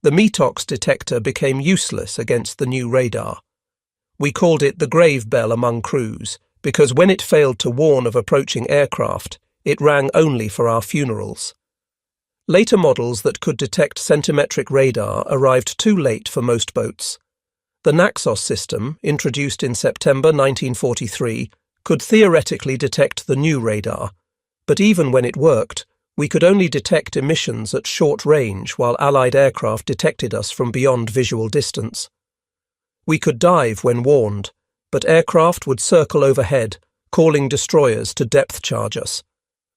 The METOX detector became useless against the new radar. We called it the grave bell among crews, because when it failed to warn of approaching aircraft, it rang only for our funerals. Later models that could detect centimetric radar arrived too late for most boats. The Naxos system, introduced in September 1943, could theoretically detect the new radar, but even when it worked, we could only detect emissions at short range while Allied aircraft detected us from beyond visual distance. We could dive when warned, but aircraft would circle overhead, calling destroyers to depth charge us.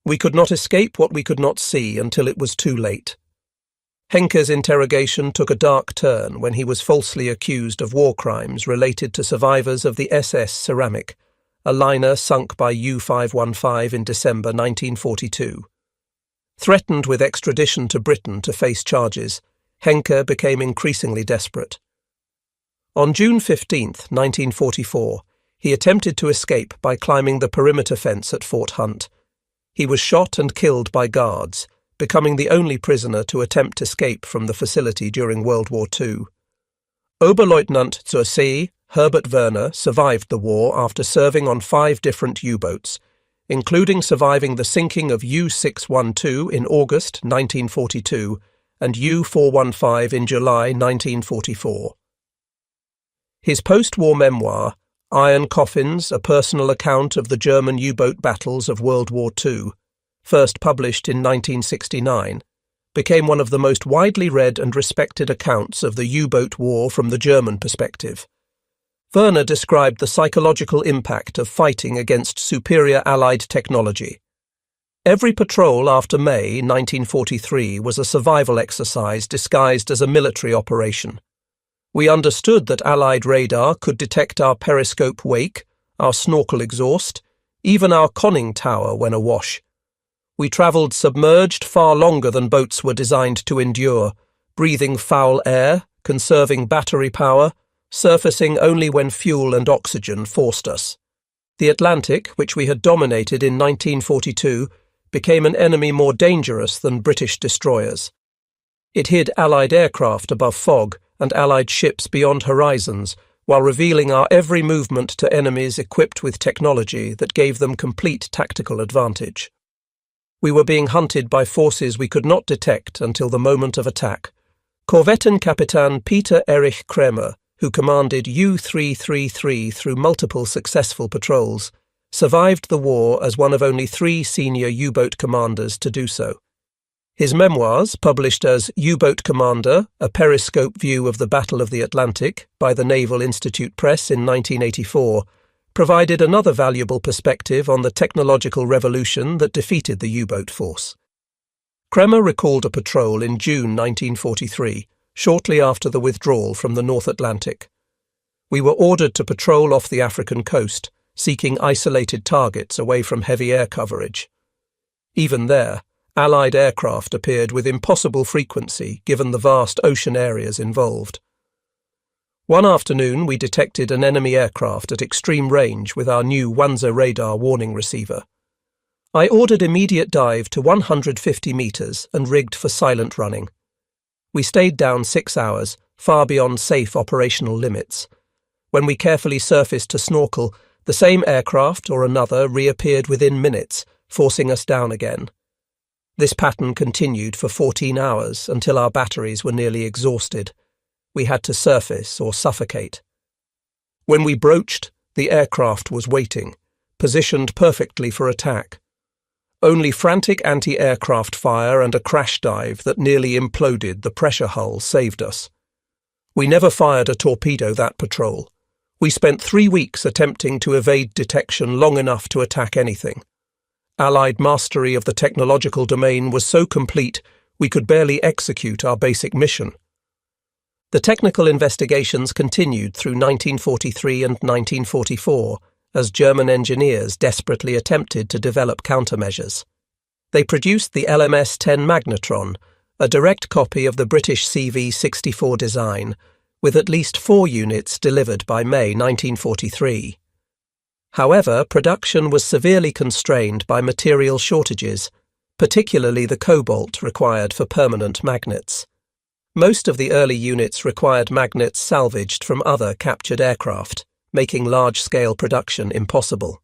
We could not escape what we could not see until it was too late. Henke's interrogation took a dark turn when he was falsely accused of war crimes related to survivors of the SS Ceramic, a liner sunk by U-515 in December 1942. Threatened with extradition to Britain to face charges, Henke became increasingly desperate. On June 15, 1944, he attempted to escape by climbing the perimeter fence at Fort Hunt. He was shot and killed by guards, becoming the only prisoner to attempt escape from the facility during World War II. Oberleutnant zur See Herbert Werner survived the war after serving on 5 different U-boats, including surviving the sinking of U-612 in August 1942 and U-415 in July 1944. His post-war memoir, Iron Coffins, A Personal Account of the German U-Boat Battles of World War II, first published in 1969, became one of the most widely read and respected accounts of the U-boat war from the German perspective. Werner described the psychological impact of fighting against superior Allied technology. Every patrol after May 1943 was a survival exercise disguised as a military operation. We understood that Allied radar could detect our periscope wake, our snorkel exhaust, even our conning tower when awash. We travelled submerged far longer than boats were designed to endure, breathing foul air, conserving battery power, surfacing only when fuel and oxygen forced us. The Atlantic, which we had dominated in 1942, became an enemy more dangerous than British destroyers. It hid Allied aircraft above fog and Allied ships beyond horizons, while revealing our every movement to enemies equipped with technology that gave them complete tactical advantage. We were being hunted by forces we could not detect until the moment of attack. Korvettenkapitän Peter Erich Kremer, who commanded U-333 through multiple successful patrols, survived the war as one of only 3 senior U-boat commanders to do so. His memoirs, published as U-Boat Commander, A Periscope View of the Battle of the Atlantic by the Naval Institute Press in 1984, provided another valuable perspective on the technological revolution that defeated the U-boat force. Kremer recalled a patrol in June 1943, shortly after the withdrawal from the North Atlantic. We were ordered to patrol off the African coast, seeking isolated targets away from heavy air coverage. Even there, Allied aircraft appeared with impossible frequency given the vast ocean areas involved. One afternoon we detected an enemy aircraft at extreme range with our new Wanze radar warning receiver. I ordered immediate dive to 150 metres and rigged for silent running. We stayed down 6 hours, far beyond safe operational limits. When we carefully surfaced to snorkel, the same aircraft or another reappeared within minutes, forcing us down again. This pattern continued for 14 hours until our batteries were nearly exhausted. We had to surface or suffocate. When we broached, the aircraft was waiting, positioned perfectly for attack. Only frantic anti-aircraft fire and a crash dive that nearly imploded the pressure hull saved us. We never fired a torpedo that patrol. We spent 3 weeks attempting to evade detection long enough to attack anything. Allied mastery of the technological domain was so complete we could barely execute our basic mission. The technical investigations continued through 1943 and 1944 as German engineers desperately attempted to develop countermeasures. They produced the LMS-10 Magnetron, a direct copy of the British CV-64 design, with at least 4 units delivered by May 1943. However, production was severely constrained by material shortages, particularly the cobalt required for permanent magnets. Most of the early units required magnets salvaged from other captured aircraft, making large-scale production impossible.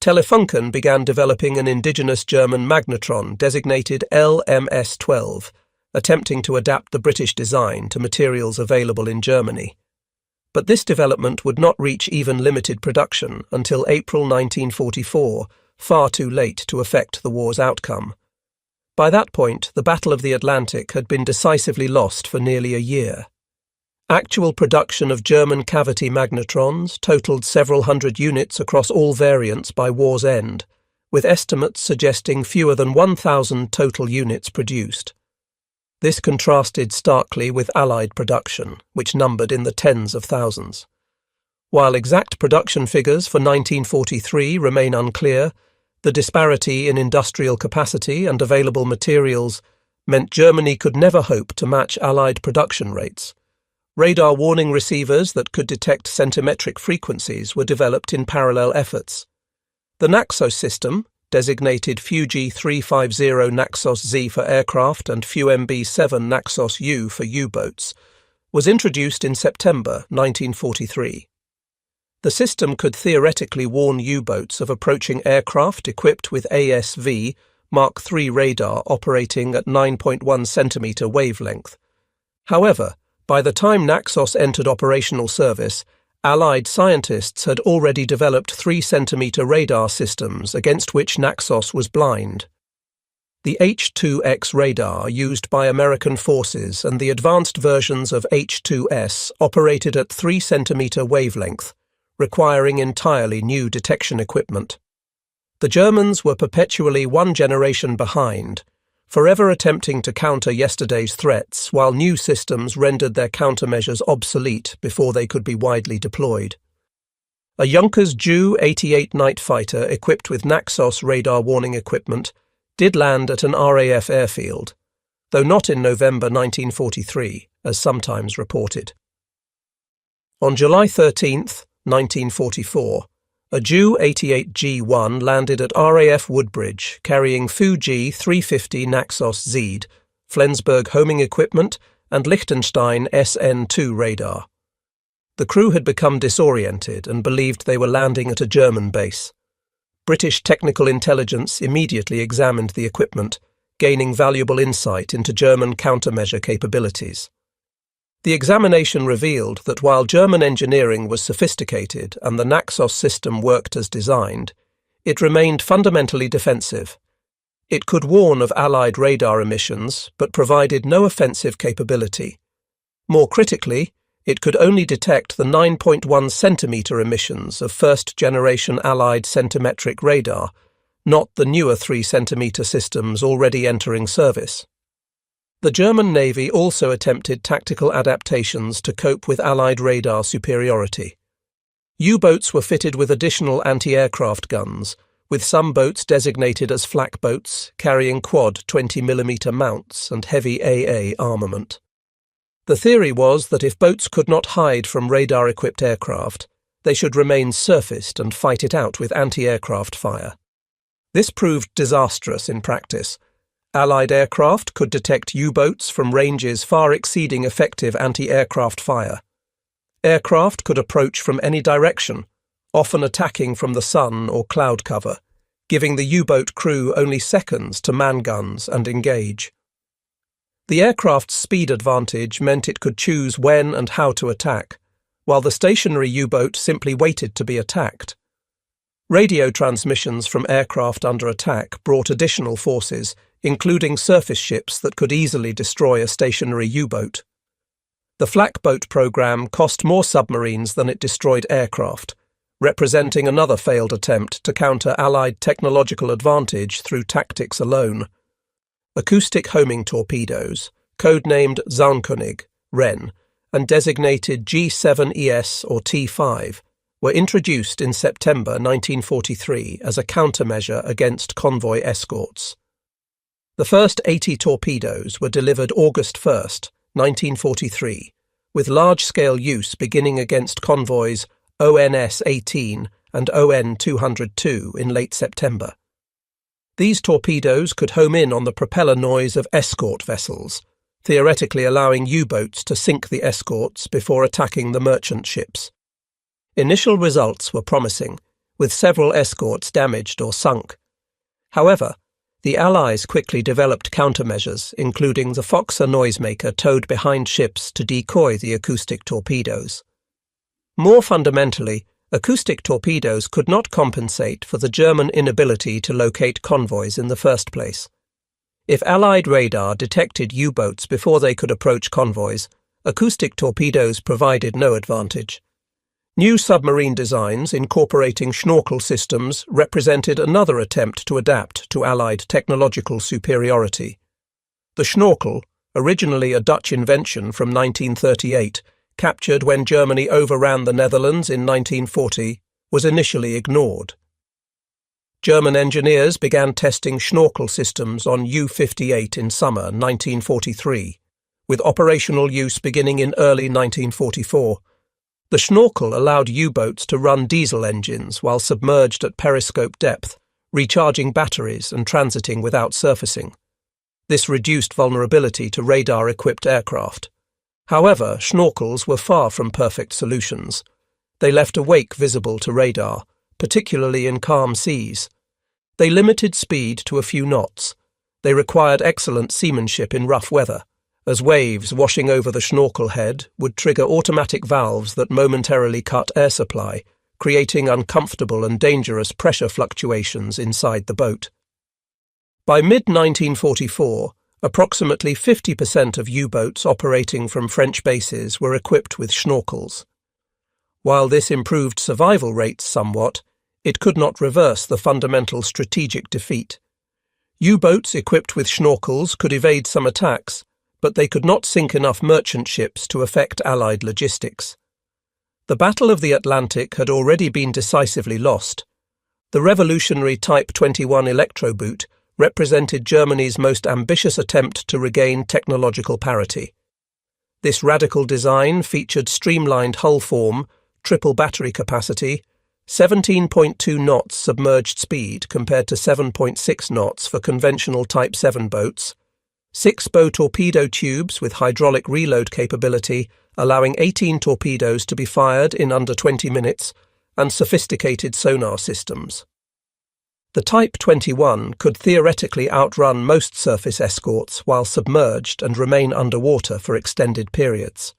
Telefunken began developing an indigenous German magnetron designated LMS-12, attempting to adapt the British design to materials available in Germany. But this development would not reach even limited production until April 1944, far too late to affect the war's outcome. By that point, the Battle of the Atlantic had been decisively lost for nearly a year. Actual production of German cavity magnetrons totaled several hundred units across all variants by war's end, with estimates suggesting fewer than 1,000 total units produced. This contrasted starkly with Allied production, which numbered in the tens of thousands. While exact production figures for 1943 remain unclear, the disparity in industrial capacity and available materials meant Germany could never hope to match Allied production rates. Radar warning receivers that could detect centimetric frequencies were developed in parallel efforts. The Naxos system, designated FUG-350 Naxos-Z for aircraft and FUMB-7 Naxos-U for U-boats, was introduced in September 1943. The system could theoretically warn U-boats of approaching aircraft equipped with ASV, Mark III radar operating at 9.1 centimetre wavelength. However, by the time Naxos entered operational service, Allied scientists had already developed 3 centimetre radar systems against which Naxos was blind. The H-2X radar used by American forces and the advanced versions of H-2S operated at 3 centimetre wavelength, requiring entirely new detection equipment. The Germans were perpetually one generation behind, forever attempting to counter yesterday's threats while new systems rendered their countermeasures obsolete before they could be widely deployed. A Junkers Ju-88 night fighter equipped with Naxos radar warning equipment did land at an RAF airfield, though not in November 1943, as sometimes reported. On July 13, 1944, a Ju-88G1 landed at RAF Woodbridge carrying Fu-G 350 Naxos Z, Flensburg homing equipment and Liechtenstein SN2 radar. The crew had become disoriented and believed they were landing at a German base. British technical intelligence immediately examined the equipment, gaining valuable insight into German countermeasure capabilities. The examination revealed that while German engineering was sophisticated and the Naxos system worked as designed, it remained fundamentally defensive. It could warn of Allied radar emissions, but provided no offensive capability. More critically, it could only detect the 9.1 centimetre emissions of first-generation Allied centimetric radar, not the newer 3 centimetre systems already entering service. The German Navy also attempted tactical adaptations to cope with Allied radar superiority. U-boats were fitted with additional anti-aircraft guns, with some boats designated as flak boats carrying quad 20mm mounts and heavy AA armament. The theory was that if boats could not hide from radar-equipped aircraft, they should remain surfaced and fight it out with anti-aircraft fire. This proved disastrous in practice. Allied aircraft could detect U-boats from ranges far exceeding effective anti-aircraft fire. Aircraft could approach from any direction, often attacking from the sun or cloud cover, giving the U-boat crew only seconds to man guns and engage. The aircraft's speed advantage meant it could choose when and how to attack, while the stationary U-boat simply waited to be attacked. Radio transmissions from aircraft under attack brought additional forces, including surface ships that could easily destroy a stationary U-boat. The flak boat program cost more submarines than it destroyed aircraft, representing another failed attempt to counter Allied technological advantage through tactics alone. Acoustic homing torpedoes, codenamed Zaunkönig, Wren, and designated G7ES or T5, were introduced in September 1943 as a countermeasure against convoy escorts. The first 80 torpedoes were delivered August 1, 1943, with large-scale use beginning against convoys ONS-18 and ON-202 in late September. These torpedoes could home in on the propeller noise of escort vessels, theoretically allowing U-boats to sink the escorts before attacking the merchant ships. Initial results were promising, with several escorts damaged or sunk. However, the Allies quickly developed countermeasures, including the Foxer noisemaker towed behind ships to decoy the acoustic torpedoes. More fundamentally, acoustic torpedoes could not compensate for the German inability to locate convoys in the first place. If Allied radar detected U-boats before they could approach convoys, acoustic torpedoes provided no advantage. New submarine designs incorporating schnorkel systems represented another attempt to adapt to Allied technological superiority. The schnorkel, originally a Dutch invention from 1938, captured when Germany overran the Netherlands in 1940, was initially ignored. German engineers began testing schnorkel systems on U-58 in summer 1943, with operational use beginning in early 1944. The schnorkel allowed U-boats to run diesel engines while submerged at periscope depth, recharging batteries and transiting without surfacing. This reduced vulnerability to radar-equipped aircraft. However, schnorkels were far from perfect solutions. They left a wake visible to radar, particularly in calm seas. They limited speed to a few knots. They required excellent seamanship in rough weather, as waves washing over the schnorkel head would trigger automatic valves that momentarily cut air supply, creating uncomfortable and dangerous pressure fluctuations inside the boat. By mid-1944, approximately 50% of U-boats operating from French bases were equipped with schnorkels. While this improved survival rates somewhat, it could not reverse the fundamental strategic defeat. U-boats equipped with schnorkels could evade some attacks, but they could not sink enough merchant ships to affect Allied logistics. The Battle of the Atlantic had already been decisively lost. The revolutionary Type 21 electroboot represented Germany's most ambitious attempt to regain technological parity. This radical design featured streamlined hull form, triple battery capacity, 17.2 knots submerged speed compared to 7.6 knots for conventional Type 7 boats, 6 bow torpedo tubes with hydraulic reload capability, allowing 18 torpedoes to be fired in under 20 minutes, and sophisticated sonar systems. The Type 21 could theoretically outrun most surface escorts while submerged and remain underwater for extended periods.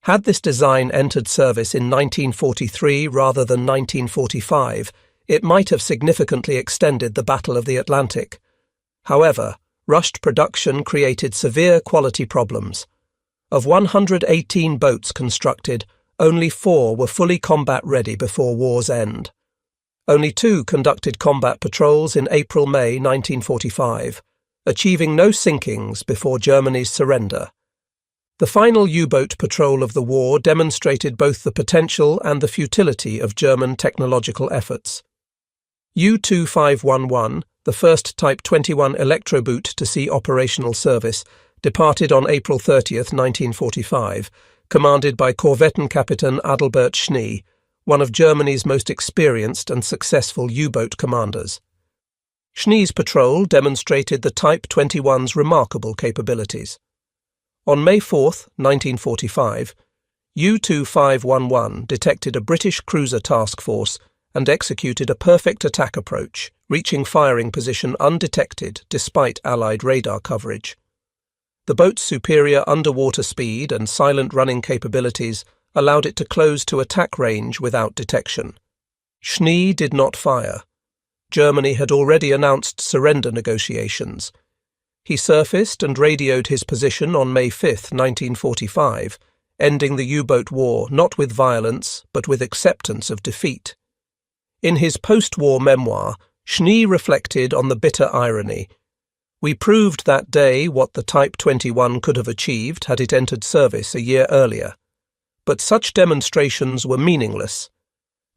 Had this design entered service in 1943 rather than 1945, it might have significantly extended the Battle of the Atlantic. However, rushed production created severe quality problems. Of 118 boats constructed, only 4 were fully combat-ready before war's end. Only 2 conducted combat patrols in April-May 1945, achieving no sinkings before Germany's surrender. The final U-boat patrol of the war demonstrated both the potential and the futility of German technological efforts. U-2511, the first Type 21 electroboot to see operational service, departed on April 30, 1945, commanded by Korvettenkapitän Adalbert Schnee, one of Germany's most experienced and successful U-boat commanders. Schnee's patrol demonstrated the Type 21's remarkable capabilities. On May 4, 1945, U-2511 detected a British cruiser task force and executed a perfect attack approach, reaching firing position undetected despite Allied radar coverage. The boat's superior underwater speed and silent running capabilities allowed it to close to attack range without detection. Schnee did not fire. Germany had already announced surrender negotiations. He surfaced and radioed his position on May 5, 1945, ending the U-boat war not with violence but with acceptance of defeat. In his post-war memoir, Schnee reflected on the bitter irony. "We proved that day what the Type 21 could have achieved had it entered service a year earlier. But such demonstrations were meaningless.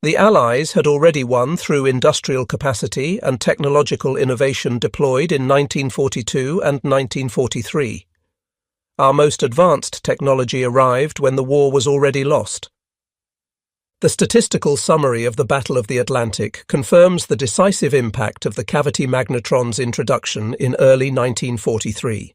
The Allies had already won through industrial capacity and technological innovation deployed in 1942 and 1943. Our most advanced technology arrived when the war was already lost." The statistical summary of the Battle of the Atlantic confirms the decisive impact of the cavity magnetron's introduction in early 1943.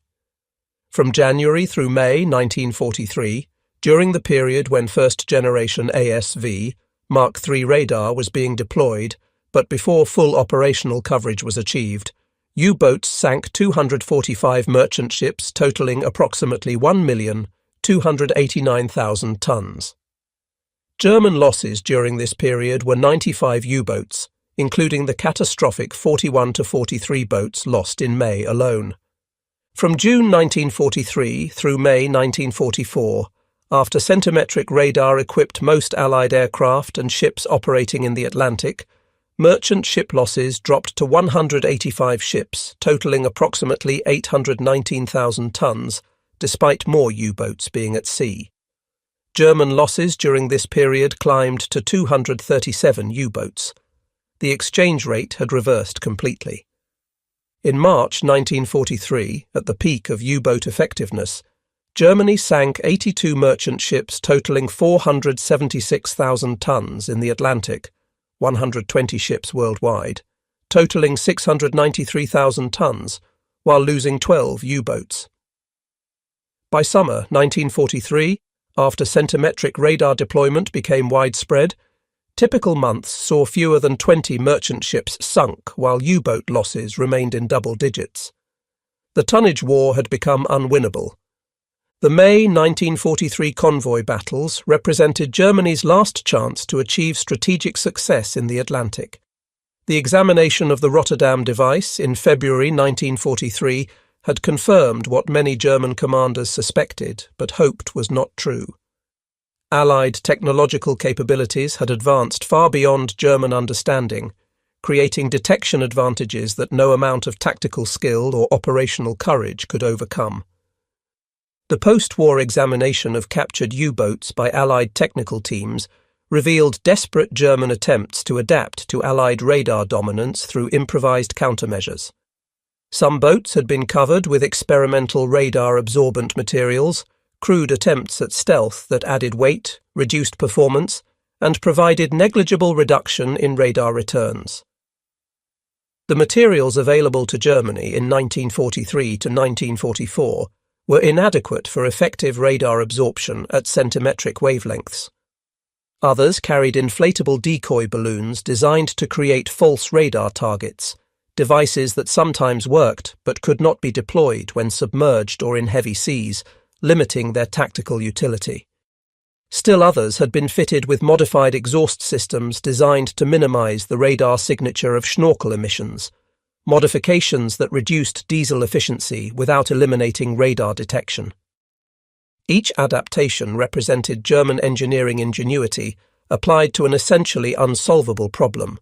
From January through May 1943, during the period when first-generation ASV, Mark III radar was being deployed, but before full operational coverage was achieved, U-boats sank 245 merchant ships totaling approximately 1,289,000 tons. German losses during this period were 95 U-boats, including the catastrophic 41 to 43 boats lost in May alone. From June 1943 through May 1944, after centimetric radar equipped most Allied aircraft and ships operating in the Atlantic, merchant ship losses dropped to 185 ships, totaling approximately 819,000 tons, despite more U-boats being at sea. German losses during this period climbed to 237 U-boats. The exchange rate had reversed completely. In March 1943, at the peak of U-boat effectiveness, Germany sank 82 merchant ships totaling 476,000 tons in the Atlantic, 120 ships worldwide, totaling 693,000 tons, while losing 12 U-boats. By summer 1943, after centimetric radar deployment became widespread, Typical months saw fewer than 20 merchant ships sunk, while U-boat losses remained in double digits. The tonnage war had become unwinnable. The May 1943 convoy battles represented Germany's last chance to achieve strategic success in the Atlantic. The examination of the Rotterdam device in February 1943 had confirmed what many German commanders suspected but hoped was not true. Allied technological capabilities had advanced far beyond German understanding, creating detection advantages that no amount of tactical skill or operational courage could overcome. The post-war examination of captured U-boats by Allied technical teams revealed desperate German attempts to adapt to Allied radar dominance through improvised countermeasures. Some boats had been covered with experimental radar-absorbent materials, crude attempts at stealth that added weight, reduced performance, and provided negligible reduction in radar returns. The materials available to Germany in 1943 to 1944 were inadequate for effective radar absorption at centimetric wavelengths. Others carried inflatable decoy balloons designed to create false radar targets, devices that sometimes worked but could not be deployed when submerged or in heavy seas, limiting their tactical utility. Still others had been fitted with modified exhaust systems designed to minimize the radar signature of schnorkel emissions, modifications that reduced diesel efficiency without eliminating radar detection. Each adaptation represented German engineering ingenuity applied to an essentially unsolvable problem.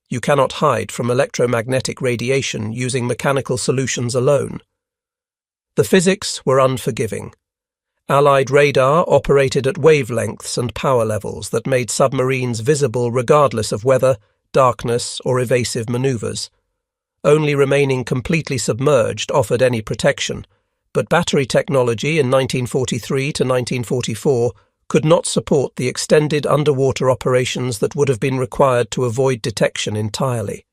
You cannot hide from electromagnetic radiation using mechanical solutions alone. The physics were unforgiving. Allied radar operated at wavelengths and power levels that made submarines visible regardless of weather, darkness, or evasive maneuvers. Only remaining completely submerged offered any protection, but battery technology in 1943 to 1944 could not support the extended underwater operations that would have been required to avoid detection entirely.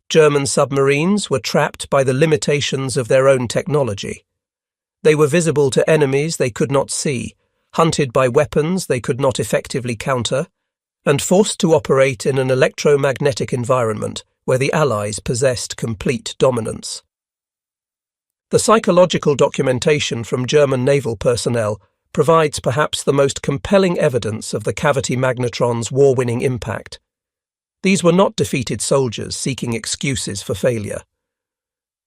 German submarines were trapped by the limitations of their own technology. They were visible to enemies they could not see, hunted by weapons they could not effectively counter, and forced to operate in an electromagnetic environment where the Allies possessed complete dominance. The psychological documentation from German naval personnel provides perhaps the most compelling evidence of the cavity magnetron's war-winning impact. These were not defeated soldiers seeking excuses for failure.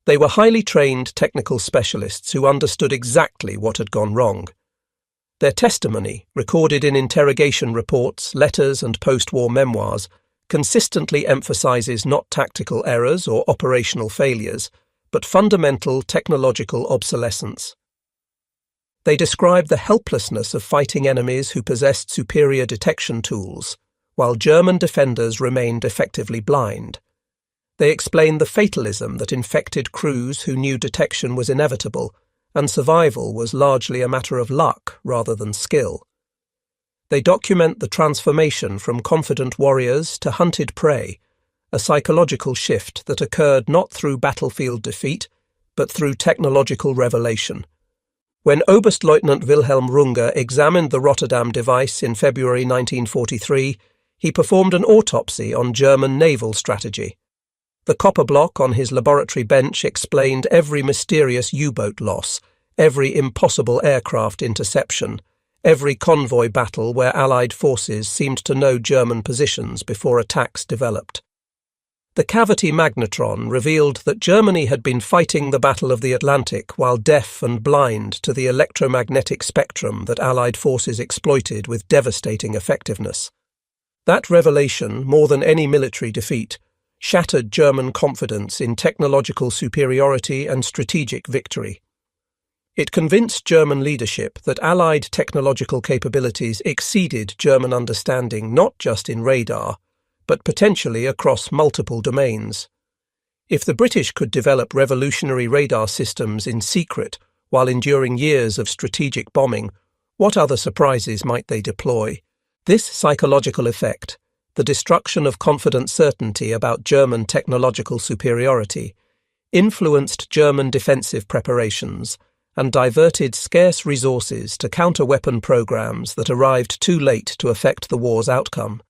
They were highly trained technical specialists who understood exactly what had gone wrong. Their testimony, recorded in interrogation reports, letters, and post-war memoirs, consistently emphasizes not tactical errors or operational failures, but fundamental technological obsolescence. They describe the helplessness of fighting enemies who possessed superior detection tools, while German defenders remained effectively blind. They explain the fatalism that infected crews who knew detection was inevitable, and survival was largely a matter of luck rather than skill. They document the transformation from confident warriors to hunted prey, a psychological shift that occurred not through battlefield defeat, but through technological revelation. When Oberstleutnant Wilhelm Runge examined the Rotterdam device in February 1943, he performed an autopsy on German naval strategy. The copper block on his laboratory bench explained every mysterious U-boat loss, every impossible aircraft interception, every convoy battle where Allied forces seemed to know German positions before attacks developed. The cavity magnetron revealed that Germany had been fighting the Battle of the Atlantic while deaf and blind to the electromagnetic spectrum that Allied forces exploited with devastating effectiveness. That revelation, more than any military defeat, shattered German confidence in technological superiority and strategic victory. It convinced German leadership that Allied technological capabilities exceeded German understanding not just in radar, but potentially across multiple domains. If the British could develop revolutionary radar systems in secret while enduring years of strategic bombing, what other surprises might they deploy? This psychological effect, the destruction of confident certainty about German technological superiority, influenced German defensive preparations and diverted scarce resources to counter-weapon programs that arrived too late to affect the war's outcome.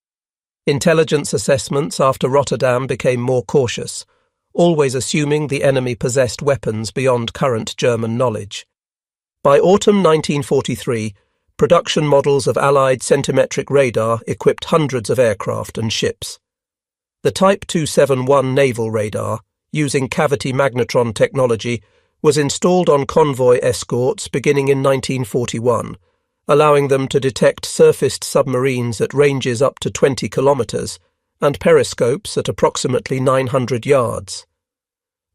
Intelligence assessments after Rotterdam became more cautious, always assuming the enemy possessed weapons beyond current German knowledge. By autumn 1943, production models of Allied centimetric radar equipped hundreds of aircraft and ships. The Type 271 naval radar, using cavity magnetron technology, was installed on convoy escorts beginning in 1941, allowing them to detect surfaced submarines at ranges up to 20 kilometers and periscopes at approximately 900 yards.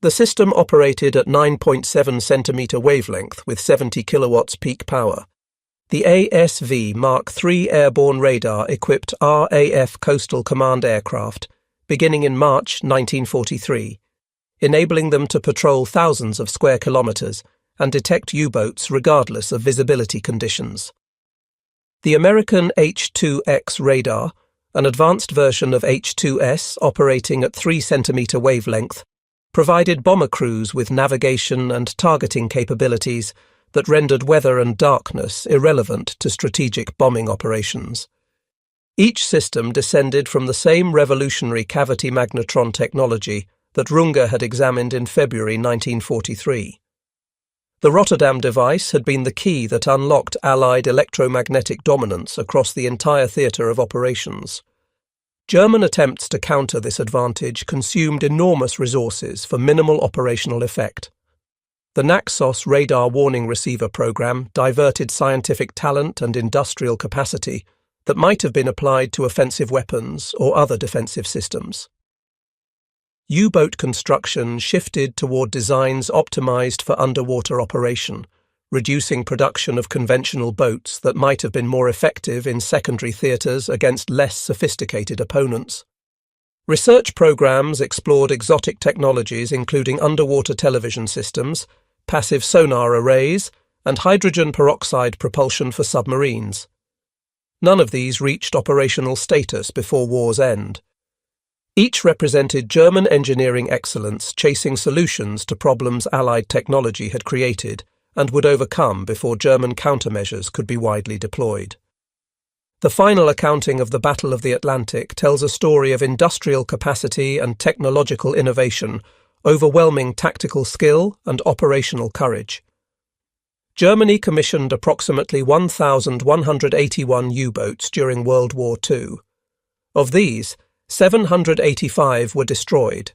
The system operated at 9.7 centimeter wavelength with 70 kilowatts peak power. The ASV Mark III airborne radar equipped RAF Coastal Command aircraft beginning in March 1943, enabling them to patrol thousands of square kilometers and detect U-boats regardless of visibility conditions. The American H-2X radar, an advanced version of H-2S operating at 3 centimeter wavelength, provided bomber crews with navigation and targeting capabilities that rendered weather and darkness irrelevant to strategic bombing operations. Each system descended from the same revolutionary cavity magnetron technology that Runge had examined in February 1943. The Rotterdam device had been the key that unlocked Allied electromagnetic dominance across the entire theatre of operations. German attempts to counter this advantage consumed enormous resources for minimal operational effect. The Naxos radar warning receiver program diverted scientific talent and industrial capacity that might have been applied to offensive weapons or other defensive systems. U-boat construction shifted toward designs optimized for underwater operation, reducing production of conventional boats that might have been more effective in secondary theatres against less sophisticated opponents. Research programs explored exotic technologies including underwater television systems, passive sonar arrays, and hydrogen peroxide propulsion for submarines. None of these reached operational status before war's end. Each represented German engineering excellence chasing solutions to problems Allied technology had created and would overcome before German countermeasures could be widely deployed. The final accounting of the Battle of the Atlantic tells a story of industrial capacity and technological innovation, overwhelming tactical skill and operational courage. Germany commissioned approximately 1,181 U-boats during World War II. Of these, 785 were destroyed,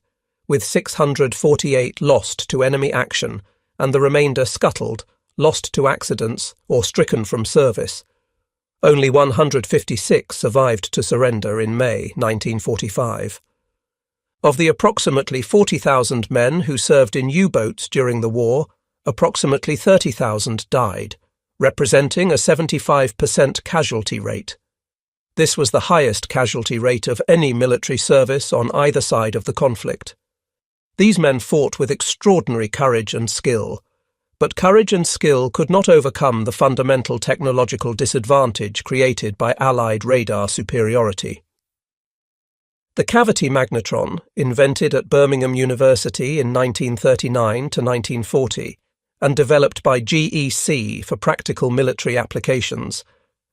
with 648 lost to enemy action and the remainder scuttled, lost to accidents, or stricken from service. Only 156 survived to surrender in May 1945. Of the approximately 40,000 men who served in U-boats during the war, approximately 30,000 died, representing a 75% casualty rate. This was the highest casualty rate of any military service on either side of the conflict. These men fought with extraordinary courage and skill, but courage and skill could not overcome the fundamental technological disadvantage created by Allied radar superiority. The cavity magnetron, invented at Birmingham University in 1939 to 1940 and developed by GEC for practical military applications,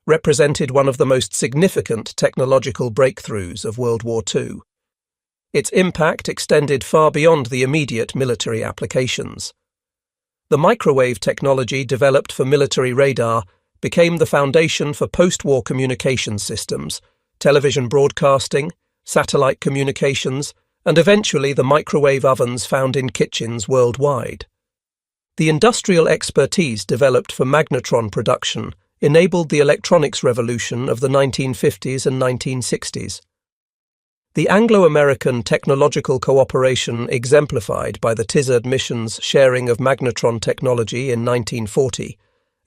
represented one of the most significant technological breakthroughs of World War II. Its impact extended far beyond the immediate military applications. The microwave technology developed for military radar became the foundation for post-war communications systems, television broadcasting, satellite communications, and eventually the microwave ovens found in kitchens worldwide. The industrial expertise developed for magnetron production enabled the electronics revolution of the 1950s and 1960s. The Anglo-American technological cooperation exemplified by the TISAD mission's sharing of magnetron technology in 1940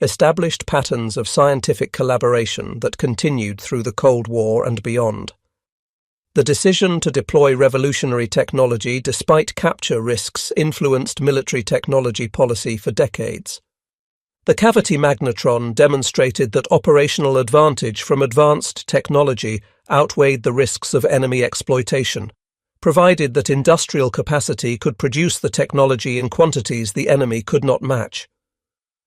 established patterns of scientific collaboration that continued through the Cold War and beyond. The decision to deploy revolutionary technology despite capture risks influenced military technology policy for decades. The cavity magnetron demonstrated that operational advantage from advanced technology outweighed the risks of enemy exploitation, provided that industrial capacity could produce the technology in quantities the enemy could not match.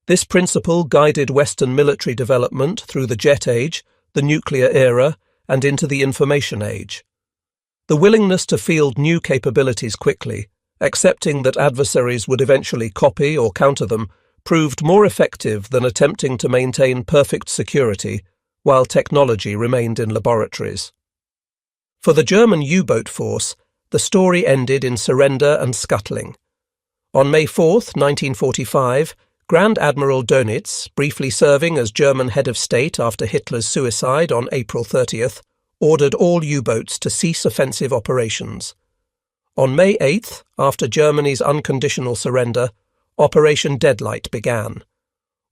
This principle guided Western military development through the jet age, the nuclear era, and into the information age. The willingness to field new capabilities quickly, accepting that adversaries would eventually copy or counter them, proved more effective than attempting to maintain perfect security while technology remained in laboratories. For the German U-boat force, the story ended in surrender and scuttling. On May 4, 1945, Grand Admiral Dönitz, briefly serving as German head of state after Hitler's suicide on April 30th, ordered all U-boats to cease offensive operations. On May 8th, after Germany's unconditional surrender, Operation Deadlight began.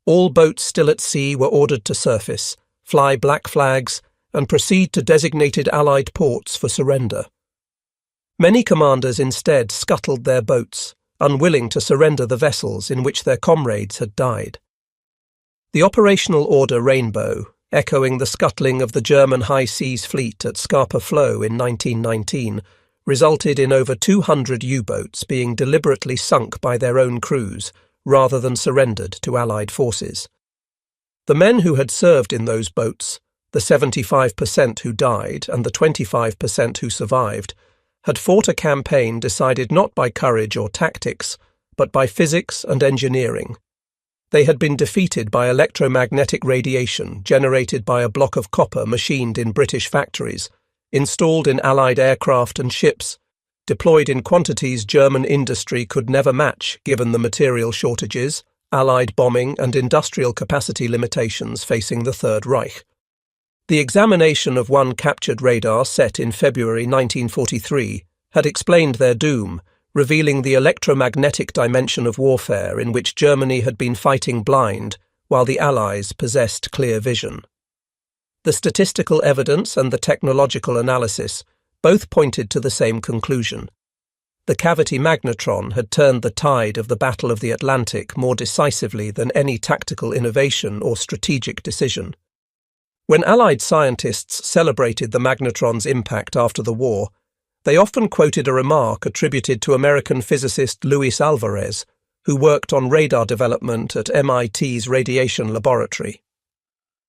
All boats still at sea were ordered to surface, fly black flags, and proceed to designated Allied ports for surrender. Many commanders instead scuttled their boats, unwilling to surrender the vessels in which their comrades had died. The operational order Rainbow, echoing the scuttling of the German High Seas Fleet at Scapa Flow in 1919, resulted in over 200 U-boats being deliberately sunk by their own crews rather than surrendered to Allied forces. The men who had served in those boats, the 75% who died and the 25% who survived, had fought a campaign decided not by courage or tactics, but by physics and engineering. They had been defeated by electromagnetic radiation generated by a block of copper machined in British factories, installed in Allied aircraft and ships, deployed in quantities German industry could never match given the material shortages, Allied bombing and industrial capacity limitations facing the Third Reich. The examination of one captured radar set in February 1943 had explained their doom, revealing the electromagnetic dimension of warfare in which Germany had been fighting blind while the Allies possessed clear vision. The statistical evidence and the technological analysis both pointed to the same conclusion. The cavity magnetron had turned the tide of the Battle of the Atlantic more decisively than any tactical innovation or strategic decision. When Allied scientists celebrated the magnetron's impact after the war, they often quoted a remark attributed to American physicist Luis Alvarez, who worked on radar development at MIT's Radiation Laboratory.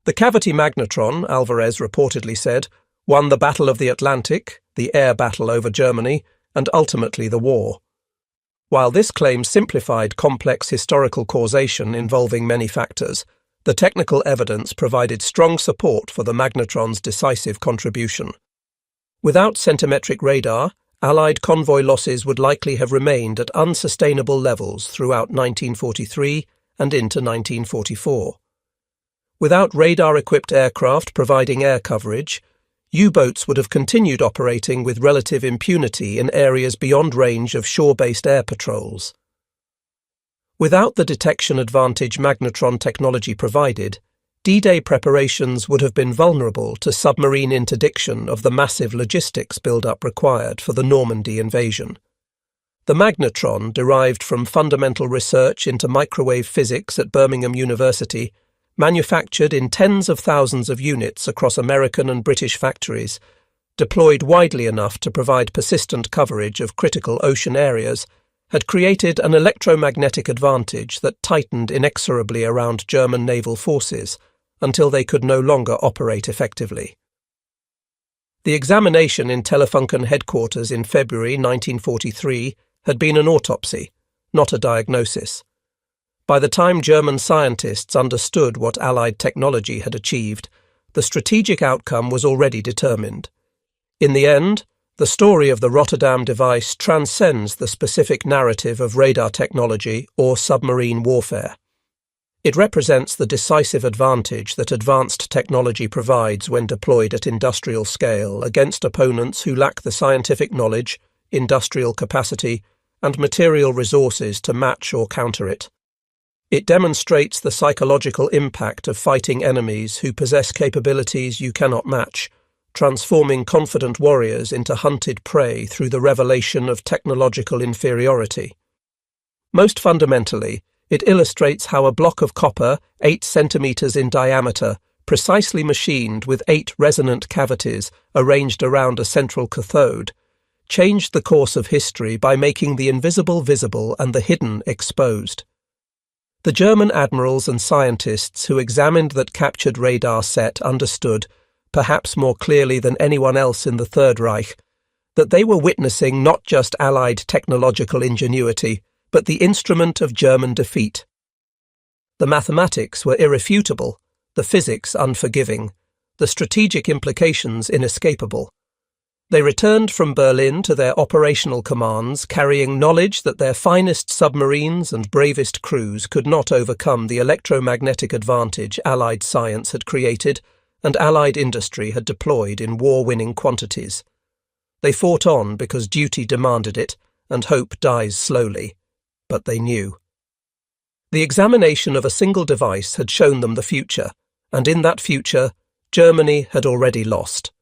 The cavity magnetron, Alvarez reportedly said, won the Battle of the Atlantic, the air battle over Germany, and ultimately the war. While this claim simplified complex historical causation involving many factors, the technical evidence provided strong support for the magnetron's decisive contribution. Without centimetric radar, Allied convoy losses would likely have remained at unsustainable levels throughout 1943 and into 1944. Without radar-equipped aircraft providing air coverage, U-boats would have continued operating with relative impunity in areas beyond range of shore-based air patrols. Without the detection advantage magnetron technology provided, D-Day preparations would have been vulnerable to submarine interdiction of the massive logistics build-up required for the Normandy invasion. The magnetron, derived from fundamental research into microwave physics at Birmingham University, manufactured in tens of thousands of units across American and British factories, deployed widely enough to provide persistent coverage of critical ocean areas, had created an electromagnetic advantage that tightened inexorably around German naval forces until they could no longer operate effectively. The examination in Telefunken headquarters in February 1943 had been an autopsy, not a diagnosis. By the time German scientists understood what Allied technology had achieved, the strategic outcome was already determined. In the end, the story of the Rotterdam device transcends the specific narrative of radar technology or submarine warfare. It represents the decisive advantage that advanced technology provides when deployed at industrial scale against opponents who lack the scientific knowledge, industrial capacity, and material resources to match or counter it. It demonstrates the psychological impact of fighting enemies who possess capabilities you cannot match, transforming confident warriors into hunted prey through the revelation of technological inferiority. Most fundamentally, it illustrates how a block of copper, 8 centimeters in diameter, precisely machined with 8 resonant cavities arranged around a central cathode, changed the course of history by making the invisible visible and the hidden exposed. The German admirals and scientists who examined that captured radar set understood perhaps more clearly than anyone else in the Third Reich, that they were witnessing not just Allied technological ingenuity, but the instrument of German defeat. The mathematics were irrefutable, the physics unforgiving, the strategic implications inescapable. They returned from Berlin to their operational commands, carrying knowledge that their finest submarines and bravest crews could not overcome the electromagnetic advantage Allied science had created and Allied industry had deployed in war-winning quantities. They fought on because duty demanded it, and hope dies slowly, but they knew. The examination of a single device had shown them the future, and in that future, Germany had already lost.